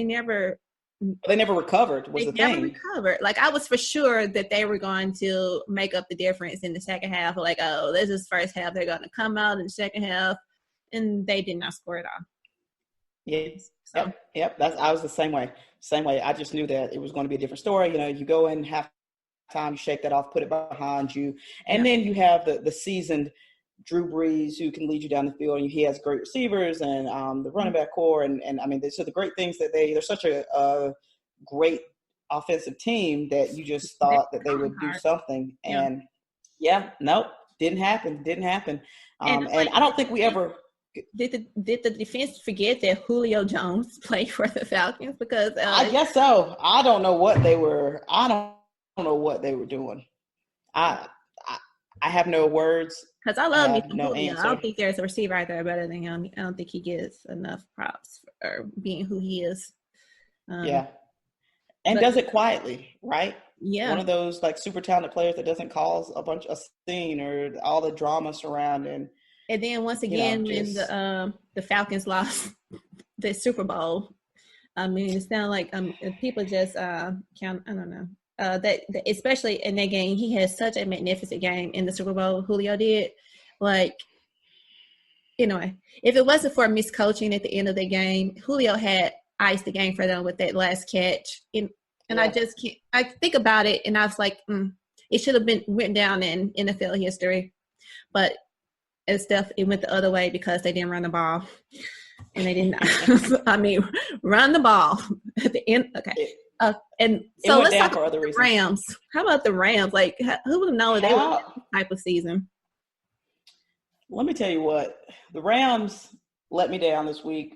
They never recovered. Was the thing? They never recovered. Like, I was for sure that they were going to make up the difference in the second half. Like, oh, this is first half. They're going to come out in the second half, and they did not score at all. Yes. So. Yep. I was the same way. I just knew that it was going to be a different story. You know, you go in halftime, you shake that off, put it behind you, and then you have the seasoned Drew Brees who can lead you down the field, and he has great receivers and the running back core, and I mean, so the great things that they're such a great offensive team that you just thought that they would do something, and nope, didn't happen. And I don't think we ever. Did the defense forget that Julio Jones played for the Falcons? Because I guess so. I don't know what they were. I don't know what they were doing. I have no words. Because I love me some Julio. I don't think there's a receiver out there better than him. I don't think he gets enough props for being who he is. And does it quietly, right? Yeah. One of those like super talented players that doesn't cause a bunch of scene or all the drama surrounding. And then once again, when the Falcons lost the Super Bowl, I mean, it sounded like people just count. I don't know that especially in that game, he had such a magnificent game in the Super Bowl. Julio did, like, anyway. If it wasn't for miscoaching at the end of the game, Julio had iced the game for them with that last catch. And I just can't. I think about it, and I was like, it should have went down in NFL history, but. And stuff, it went the other way because they didn't run the ball, and they didn't. I mean, run the ball at the end. Okay, and so let's talk about the Rams. How about the Rams? Like, who would have known they were this type of season? Let me tell you what, the Rams let me down this week.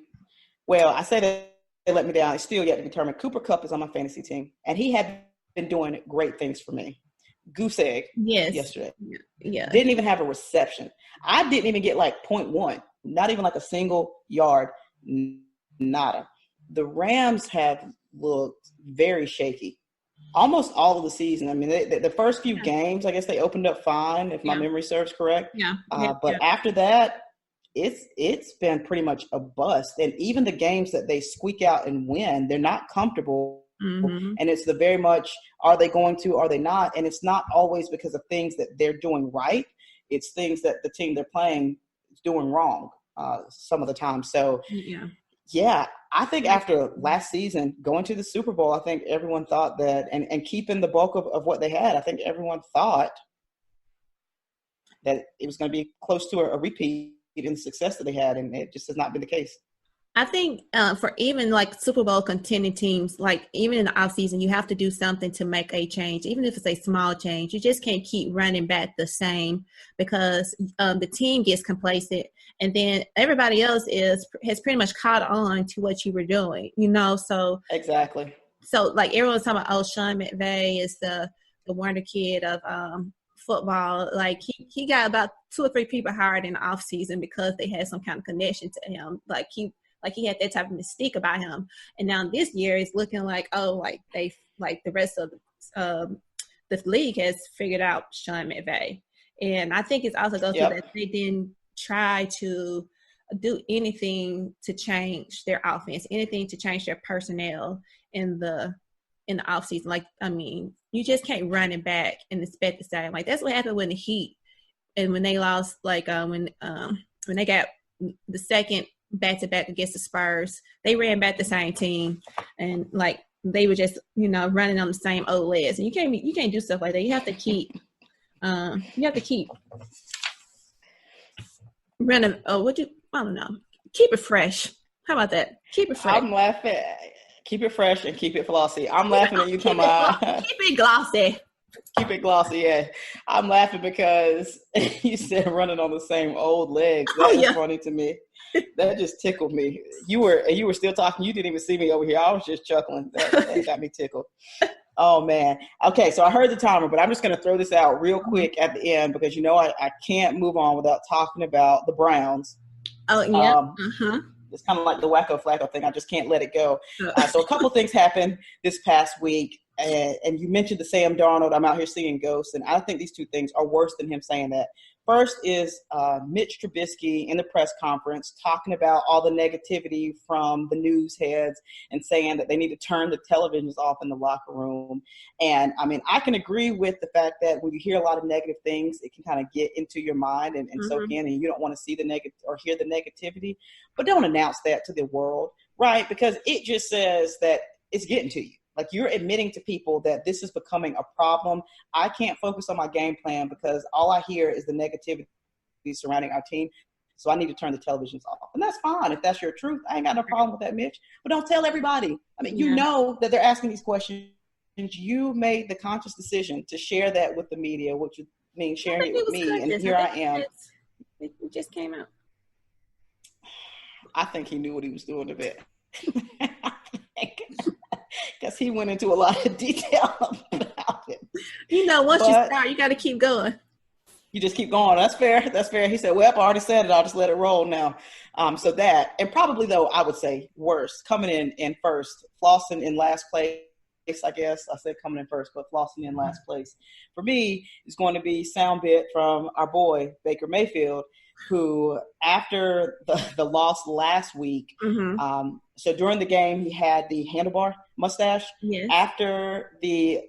Well, I say that they let me down. It's still yet to be determined. Cooper Kupp is on my fantasy team, and he had been doing great things for me. Goose egg yesterday. Yeah. Didn't even have a reception. I didn't even get like 0.1, not even like a single yard, nada. The Rams have looked very shaky almost all of the season. I mean, the first few games, I guess they opened up fine, if my memory serves correct. But after that, it's been pretty much a bust. And even the games that they squeak out and win, they're not comfortable. Mm-hmm. And it's the very much, are they going to, are they not? And it's not always because of things that they're doing right. It's things that the team they're playing is doing wrong some of the time. So, I think after last season, going to the Super Bowl, I think everyone thought that, and keeping the bulk of what they had, I think everyone thought that it was going to be close to a repeat in the success that they had, and it just has not been the case. I think for even like Super Bowl contending teams, like even in the offseason, you have to do something to make a change, even if it's a small change. You just can't keep running back the same because the team gets complacent, and then everybody else has pretty much caught on to what you were doing, you know? So exactly. So like everyone's talking about, Sean McVay is the wonder kid of football. Like he got about 2 or 3 people hired in the offseason because they had some kind of connection to him. Like he had that type of mystique about him. And now this year it's looking like, the rest of the league has figured out Sean McVay. And I think it's also goes to that they didn't try to do anything to change their offense, anything to change their personnel in the offseason. Like, I mean, you just can't run it back and expect the same. Like, that's what happened when the Heat and when they lost, like when they got the second back-to-back against the Spurs, they ran back the same team, and like they were just running on the same old legs. And you can't do stuff like that. You have to keep running. I don't know. Keep it fresh. How about that? Keep it fresh. I'm laughing. Keep it fresh and keep it flossy. I'm laughing at you. Come on. Keep it glossy. Keep it glossy. Yeah, I'm laughing because you said running on the same old legs. That is funny to me. That just tickled me. You were still talking. You didn't even see me over here. I was just chuckling. That got me tickled. Oh man. Okay, so I heard the timer, but I'm just going to throw this out real quick at the end because I can't move on without talking about the Browns. Oh yeah. It's kind of like the Wacko Flacco thing. I just can't let it go. So a couple things happened this past week. And you mentioned the Sam Darnold, I'm out here seeing ghosts. And I think these two things are worse than him saying that. First is Mitch Trubisky in the press conference talking about all the negativity from the news heads and saying that they need to turn the televisions off in the locker room. And, I mean, I can agree with the fact that when you hear a lot of negative things, it can kind of get into your mind and soak in, and you don't want to see the negative or hear the negativity. But don't announce that to the world, right? Because it just says that it's getting to you. Like, you're admitting to people that this is becoming a problem. I can't focus on my game plan because all I hear is the negativity surrounding our team. So I need to turn the televisions off. And that's fine. If that's your truth, I ain't got no problem with that, Mitch. But don't tell everybody. I mean, you know that they're asking these questions. You made the conscious decision to share that with the media, which means sharing it with me. And here I am. It just came out. I think he knew what he was doing a bit. Because he went into a lot of detail about it. Once you start, you got to keep going. You just keep going. That's fair. He said, well, I already said it. I'll just let it roll now. So that, and probably, though, I would say worse, coming in first, Flossin in last place, I guess. I said coming in first, but Flossin in last place. For me, is going to be sound bit from our boy, Baker Mayfield, who after the loss last week, so during the game, he had the handlebar mustache. Yes. After the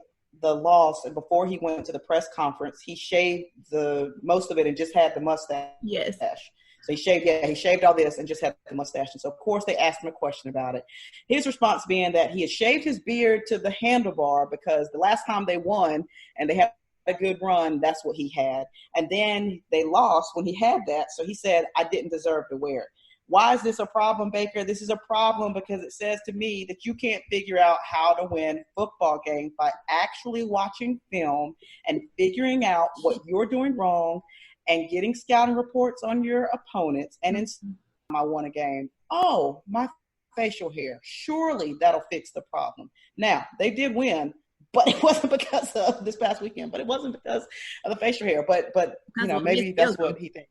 loss and before he went to the press conference, he shaved the most of it and just had the mustache. Yes. So he shaved all this and just had the mustache. And so, of course, they asked him a question about it. His response being that he had shaved his beard to the handlebar because the last time they won and they had a good run, that's what he had. And then they lost when he had that. So he said, I didn't deserve to wear it. Why is this a problem, Baker? This is a problem because it says to me that you can't figure out how to win football games by actually watching film and figuring out what you're doing wrong and getting scouting reports on your opponents. And instead, I won a game. Oh, my facial hair. Surely that'll fix the problem. Now, they did win, but it wasn't because of this past weekend, but it wasn't because of the facial hair. But maybe that's what he thinks.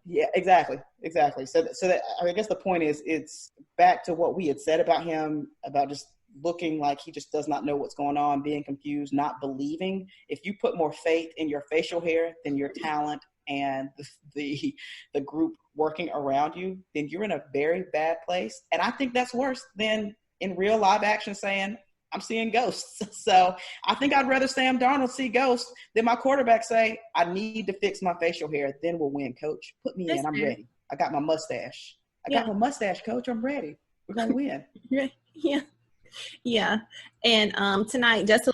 Yeah, exactly. So that, I guess the point is, it's back to what we had said about him, about just looking like he just does not know what's going on, being confused, not believing. If you put more faith in your facial hair than your talent and the group working around you, then you're in a very bad place. And I think that's worse than in real live action saying, I'm seeing ghosts. So I think I'd rather Sam Darnold see ghosts than my quarterback say, I need to fix my facial hair. Then we'll win, coach. Put me in. I'm ready. I got my mustache. I got my mustache, coach. I'm ready. We're going to win. Yeah. And tonight, just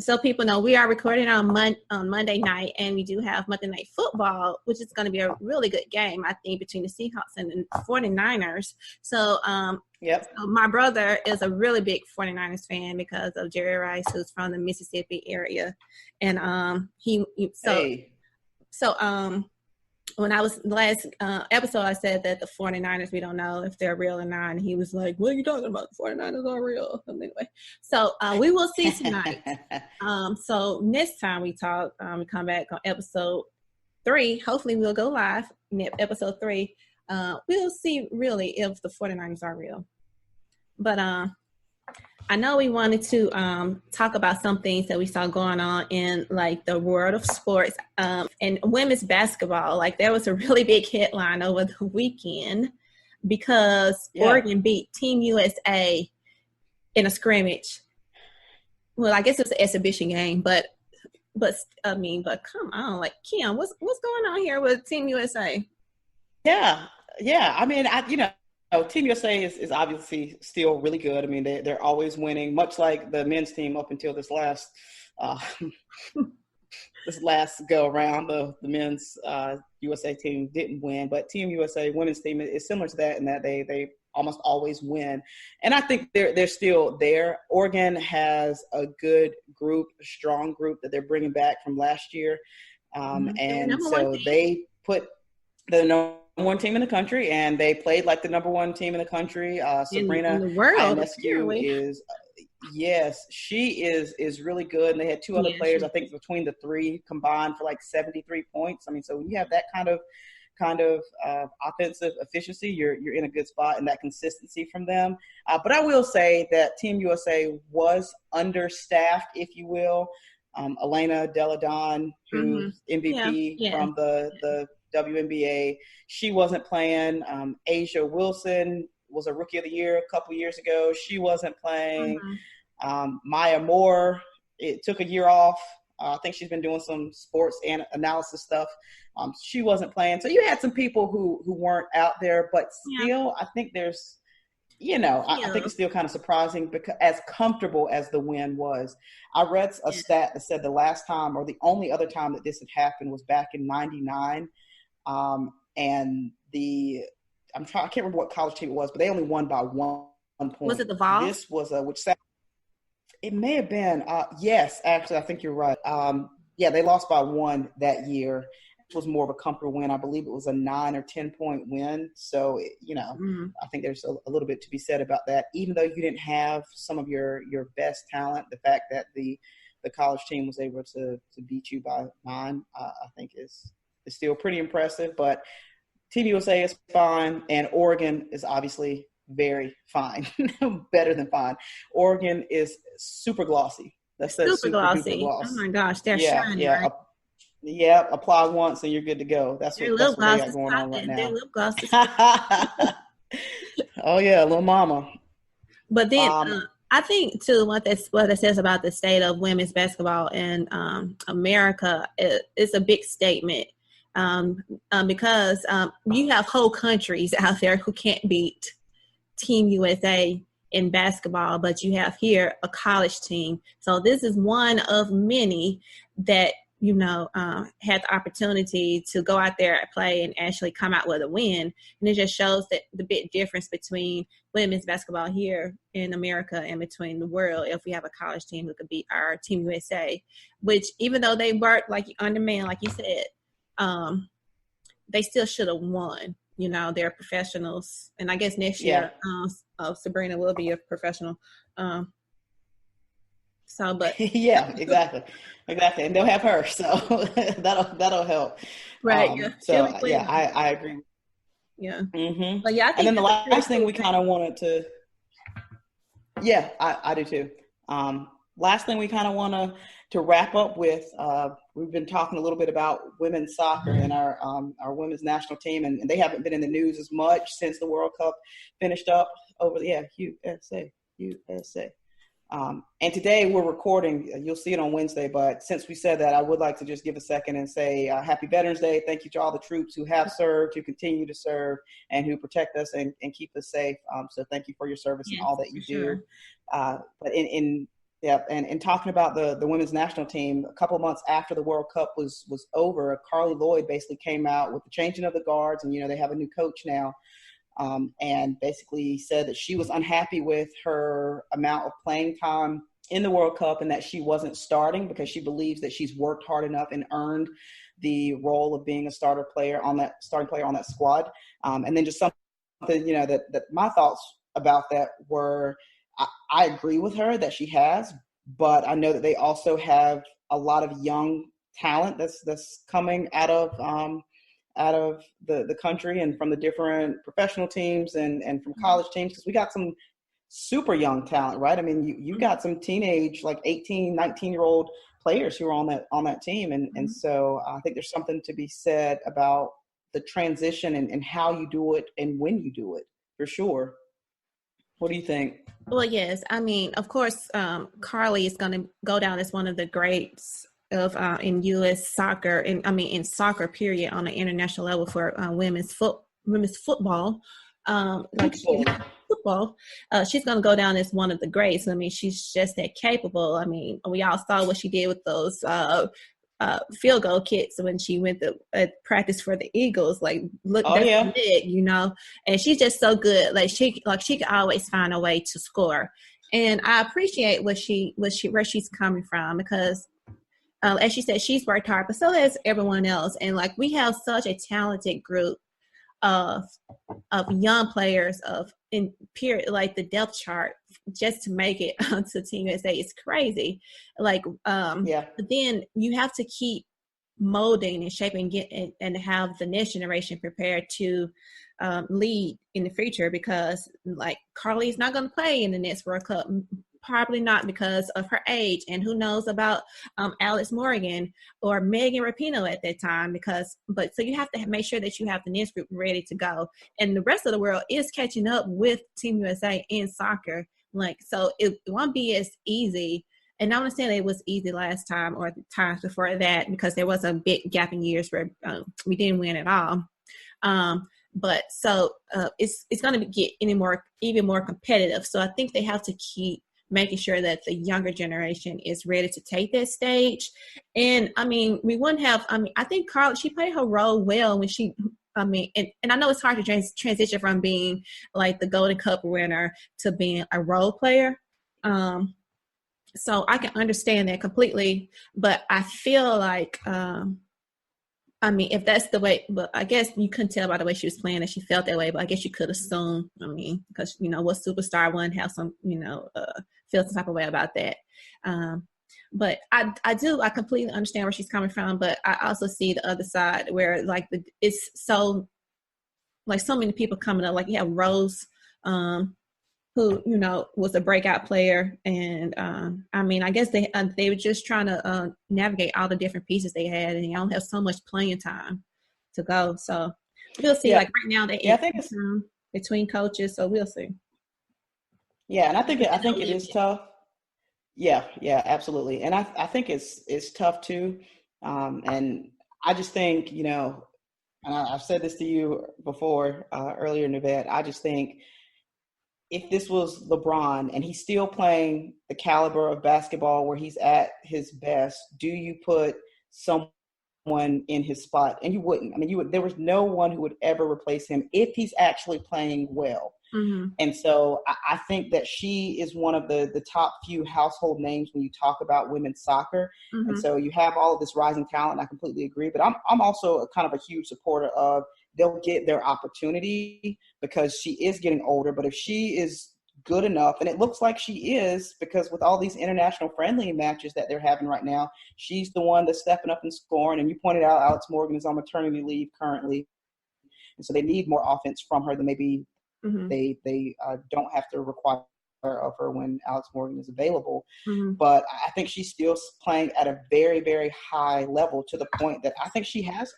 so people know, we are recording on Monday night, and we do have Monday Night Football, which is going to be a really good game, I think, between the Seahawks and the 49ers. So, so my brother is a really big 49ers fan because of Jerry Rice, who's from the Mississippi area. And when I was last episode, I said that the 49ers, we don't know if they're real or not. And he was like, what are you talking about? The 49ers are real. Anyway, so we will see tonight. So next time we talk, we come back on episode 3. Hopefully we'll go live in episode 3. We'll see really if the 49ers are real. But I know we wanted to talk about some things that we saw going on in like the world of sports and women's basketball. Like there was a really big headline over the weekend because Oregon beat Team USA in a scrimmage. Well, I guess it was an exhibition game, but come on, like Kim, what's going on here with Team USA? Yeah. I mean, Team USA is obviously still really good. I mean, they're always winning, much like the men's team up until this last this last go around, the men's USA team didn't win, but Team USA women's team is similar to that in that they almost always win. And I think they're still there. Oregon has a good group, a strong group that they're bringing back from last year. And so they put the number one team in the country, and they played like the number one team in the country. Sabrina in the world is yes, she is really good. And they had two other players, I think between the three combined for like 73 points. I mean, so when you have that kind of offensive efficiency, you're in a good spot, and that consistency from them. But I will say that Team USA was understaffed, if you will. Elena Deladon, who's MVP from the WNBA, she wasn't playing. Asia Wilson was a Rookie of the Year a couple years ago. She wasn't playing. Maya Moore, it took a year off. I think she's been doing some sports and analysis stuff. She wasn't playing. So you had some people who weren't out there, but still, I think there's, I think it's still kind of surprising because as comfortable as the win was. I read a stat that said the last time or the only other time that this had happened was back in 99. And I can't remember what college team it was, but they only won by 1 point. Was it the Vols? This was it may have been. Yes, actually, I think you're right. They lost by 1 that year. It was more of a comfortable win. I believe it was a 9 or 10 point win. So, I think there's a little bit to be said about that. Even though you didn't have some of your best talent, the fact that the college team was able to beat you by 9, I think is still pretty impressive. But Team USA is fine, and Oregon is obviously very fine, better than fine. Oregon is super glossy. That's super glossy. Oh my gosh, they're shiny. Right? Apply once and you're good to go. That's what they got going on right now. Their lip gloss is oh yeah, little mama. But then I think too what it says about the state of women's basketball in America is a big statement. Because you have whole countries out there who can't beat Team USA in basketball, but you have here a college team. So this is one of many that, had the opportunity to go out there and play and actually come out with a win. And it just shows that the big difference between women's basketball here in America and between the world if we have a college team who could beat our Team USA, which even though they worked like undermanned, like you said, they still should have won. They're professionals. And I guess next year, Sabrina will be a professional. yeah, exactly. And they'll have her. So that'll help. Right. I agree. Yeah. Mm-hmm. But I think and then the last thing we kind of wanted to, I do too. Last thing we kind of want to wrap up with, we've been talking a little bit about women's soccer and our women's national team, and they haven't been in the news as much since the World Cup finished up USA. And today we're recording, you'll see it on Wednesday, but since we said that, I would like to just give a second and say Happy Veterans Day. Thank you to all the troops who have served, who continue to serve, and who protect us and keep us safe. So thank you for your service and all that you do. But in talking about the women's national team, a couple of months after the World Cup was over, Carly Lloyd basically came out with the changing of the guards, and they have a new coach now, and basically said that she was unhappy with her amount of playing time in the World Cup and that she wasn't starting because she believes that she's worked hard enough and earned the role of being a starting player on that squad. And then just something, that my thoughts about that were, I agree with her that she has, but I know that they also have a lot of young talent that's coming out of the country and from the different professional teams and from college teams, because we got some super young talent, right? I mean, you got some teenage, like 18, 19-year-old players who are on that team. And so I think there's something to be said about the transition and how you do it and when you do it, for sure. What do you think? Well, yes. I mean, of course, Carly is going to go down as one of the greats of in U.S. soccer, in soccer period on an international level for women's football. Football. She's going to go down as one of the greats. I mean, she's just that capable. I mean, we all saw what she did with those field goal kicks when she went to practice for the Eagles. Like, look, that's big, you know. And she's just so good. Like she could always find a way to score. And I appreciate where she's coming from, because as she said, she's worked hard, but so has everyone else. And like, we have such a talented group of young players in period, like the depth chart just to make it to Team USA is crazy. Like, but then you have to keep molding and shaping and have the next generation prepared to lead in the future, because like Carly's not going to play in the next World Cup. Probably not, because of her age, and who knows about Alex Morgan or Megan Rapinoe at that time. But so you have to make sure that you have the next group ready to go, and the rest of the world is catching up with Team USA in soccer. Like, so it won't be as easy. And I understand it was easy last time or the times before that, because there was a big gap in years where we didn't win at all. But so it's going to get even more competitive. So I think they have to keep making sure that the younger generation is ready to take that stage. And I mean, I think Carly, she played her role well when and I know it's hard to transition from being like the Golden Cup winner to being a role player. So I can understand that completely, but I feel like, if that's the way, but I guess you couldn't tell by the way she was playing that she felt that way, but I guess you could assume, because, what superstar wouldn't have some, feel some type of way about that. But I completely understand where she's coming from, but I also see the other side where like it's so, like so many people coming up, like you have Rose, who, was a breakout player. And I guess they were just trying to navigate all the different pieces they had, and they don't have so much playing time to go. So we'll see. Like right now, I think it's between coaches, so we'll see. Yeah, and I think it is tough. Yeah, absolutely. And I think it's tough too. And I just think, and I've said this to you before, earlier, Nevette, I just think if this was LeBron and he's still playing the caliber of basketball where he's at his best, do you put someone in his spot? And you wouldn't. There was no one who would ever replace him if he's actually playing well. Mm-hmm. And so I think that she is one of the top few household names when you talk about women's soccer. Mm-hmm. And so you have all of this rising talent, and I completely agree. But I'm also kind of a huge supporter of they'll get their opportunity because she is getting older. But if she is good enough, and it looks like she is, because with all these international friendly matches that they're having right now, she's the one that's stepping up and scoring. And you pointed out Alex Morgan is on maternity leave currently. And so they need more offense from her than maybe mm-hmm. they don't have to require of her when Alex Morgan is available. Mm-hmm. But I think she's still playing at a very, very high level, to the point that I think she has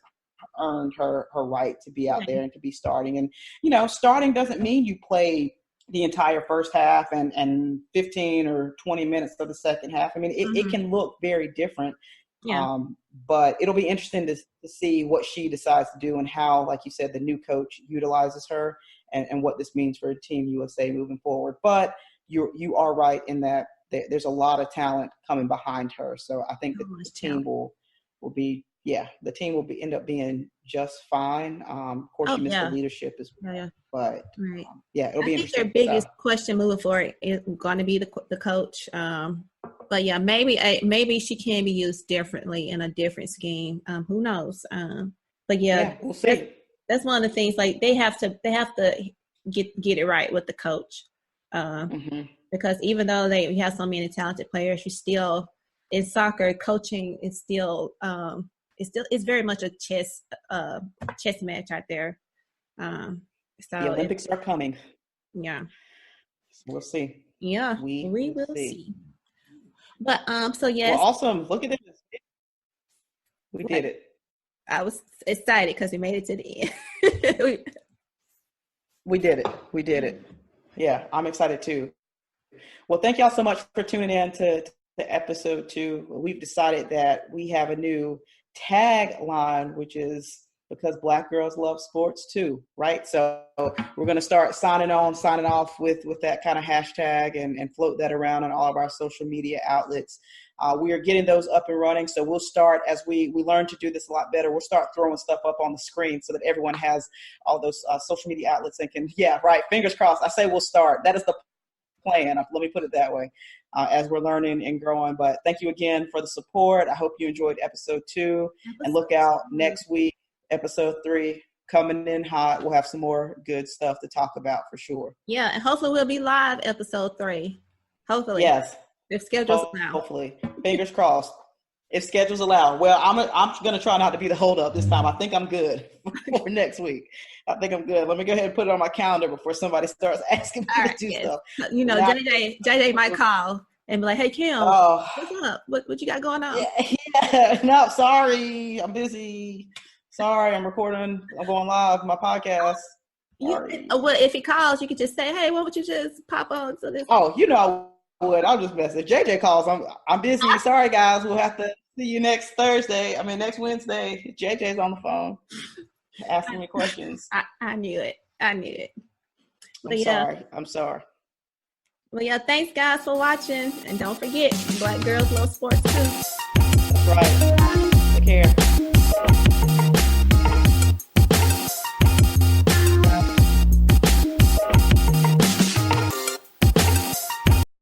earned her right to be out there and to be starting. And, starting doesn't mean you play the entire first half and 15 or 20 minutes of the second half. Mm-hmm. It can look very different. Yeah. But it'll be interesting to see what she decides to do and how, like you said, the new coach utilizes her and what this means for Team USA moving forward. But you are right in that there's a lot of talent coming behind her. So I think that the team will be, the team will end up being just fine. Of course, you miss the leadership as well. Yeah. But right. It'll be interesting. I think their biggest question moving forward is going to be the coach. But maybe she can be used differently in a different scheme. Who knows? But we'll see. That's one of the things. Like they have to get it right with the coach, mm-hmm. because even though we have so many talented players, you still in soccer coaching is still it's very much a chess match out there. So the Olympics are coming. Yeah, we'll see. Yeah, we will see. But so yes. Well, awesome! Look at this. We did it. I was excited because we made it to the end. We did it. Yeah, I'm excited too. Well, thank y'all so much for tuning in to episode 2. We've decided that we have a new tagline, which is because Black girls love sports too, right? So we're going to start signing off with that kind of hashtag and float that around on all of our social media outlets. We are getting those up and running. So we'll start, as we learn to do this a lot better, we'll start throwing stuff up on the screen so that everyone has all those social media outlets and can, fingers crossed. I say we'll start. That is the plan. Let me put it that way, as we're learning and growing. But thank you again for the support. I hope you enjoyed episode 2. And look out next week, episode 3. Coming in hot. We'll have some more good stuff to talk about for sure. Yeah, and hopefully we'll be live episode 3. Hopefully. Yes. If schedules allow. Hopefully. Fingers crossed. If schedules allow. Well, I'm going to try not to be the holdup this time. I think I'm good for next week. I think I'm good. Let me go ahead and put it on my calendar before somebody starts asking me to do stuff. You know, JJ might call and be like, hey, Kim, what's up? What you got going on? Yeah. No, sorry. I'm busy. Sorry, I'm recording. I'm going live on my podcast. Well, if he calls, you could just say, hey, why don't you just pop on to this? Oh, I would. I'll just message. JJ calls. I'm busy. Sorry, guys. We'll have to see you next Wednesday. JJ's on the phone asking me questions. I knew it. I'm sorry. Well, yeah, thanks, guys, for watching. And don't forget, Black girls love sports, too. That's right.